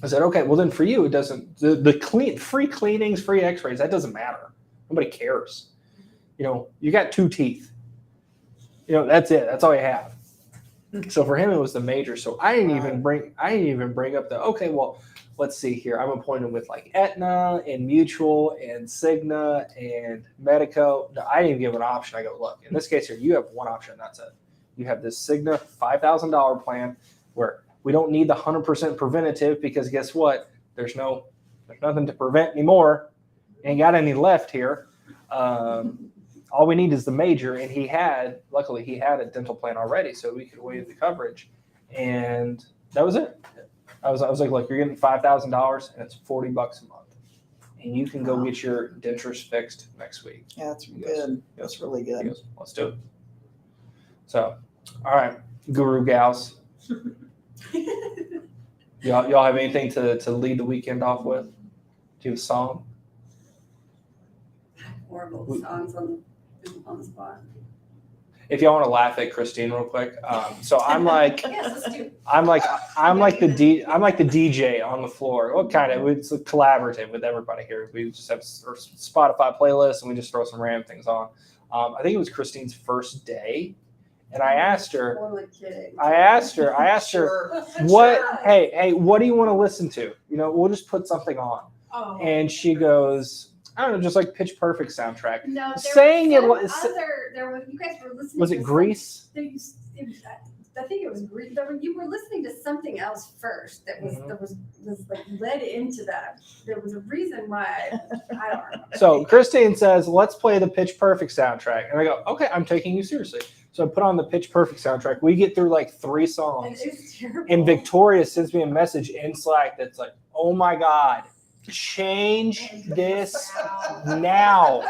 I said, okay, well then for you, it doesn't. The free cleanings, free X-rays, that doesn't matter. Nobody cares. You got 2 teeth. That's it. That's all you have. So for him, it was the major. So I didn't even bring up okay, well, let's see here. I'm appointed with like Aetna and Mutual and Cigna and Medico. No, I didn't even give an option. I go, look, in this case here, you have one option. That's it. You have this Cigna $5,000 plan where we don't need the 100% preventative, because guess what? There's nothing to prevent anymore. Ain't got any left here. All we need is the major, and luckily he had a dental plan already, so we could waive the coverage, and that was it. I was like, look, you're getting $5,000, and it's $40 a month, and you can go get your dentures fixed next week. Yeah, that's good. That's really good. He goes, let's do it. So, all right, guru gals, y'all have anything to lead the weekend off with? Do you have a song? Horrible songs on the spot. If y'all want to laugh at Christine real quick, so I'm like, Yes, let's do. I'm like the DJ on the floor. What kind of? It's a collaborative with everybody here. We just have our Spotify playlist and we just throw some random things on. I think it was Christine's first day, and I asked her. Totally kidding. I asked her. Sure. What? Sure. Hey, what do you want to listen to? We'll just put something on. Oh. And she goes, I don't know, just like Pitch Perfect soundtrack. No, Saying it was. you guys were listening. Was it Grease? I think it was Grease. You were listening to something else first that was like led into that. There was a reason why I don't remember. So Christine says, let's play the Pitch Perfect soundtrack. And I go, okay, I'm taking you seriously. So I put on the Pitch Perfect soundtrack. We get through like 3 songs. It's terrible. And Victoria sends me a message in Slack that's like, oh my God, change this now.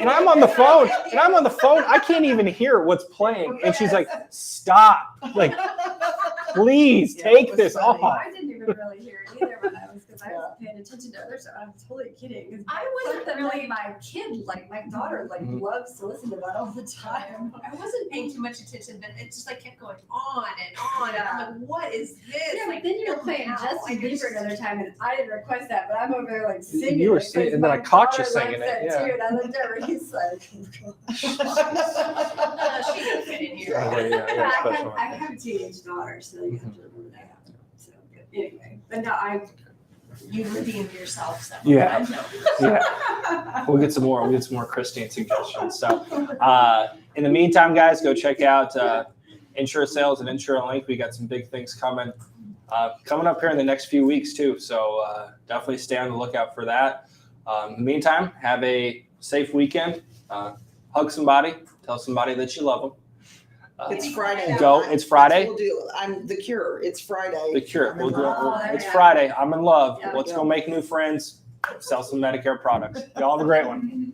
And I'm on the phone. I can't even hear what's playing. And she's like, stop. Like, Please Yeah, take it was this funny. off. I didn't even really hear it either when I was, because I was paying attention to other stuff. I'm totally kidding. 'Cause I wasn't something really- like my kid, like my daughter, like Mhm. loves to listen to that all the time. I wasn't paying too much attention, but it just like kept going on and on. And I'm like, what is this? Yeah, Like, but then you were calm playing down. Justin Like, it's Bieber another time, and I didn't request that, but I'm over there like You singing. were it 'cause singing, and then I my caught you daughter singing loves it, that yeah. too, and I looked over, he's like, She can fit in here. Yeah, I special. have a teenage daughter, so you have to remember that. So, but anyway, but no, You redeemed yourself. So Yeah. I know. Yeah, we'll get some more. We'll get some more Christine suggestions. So, in the meantime, guys, go check out Insure Sales and Insure Link. We got some big things coming up here in the next few weeks too. So definitely stay on the lookout for that. In the meantime, have a safe weekend. Hug somebody. Tell somebody that you love them. It's Friday. Go. It's Friday. We'll do. I'm the Cure. It's Friday. The Cure. I'm We'll in do it. love. Oh, It's yeah. Friday. I'm in love. Yeah. Let's go make new friends. Sell some Medicare products. Y'all have a great one.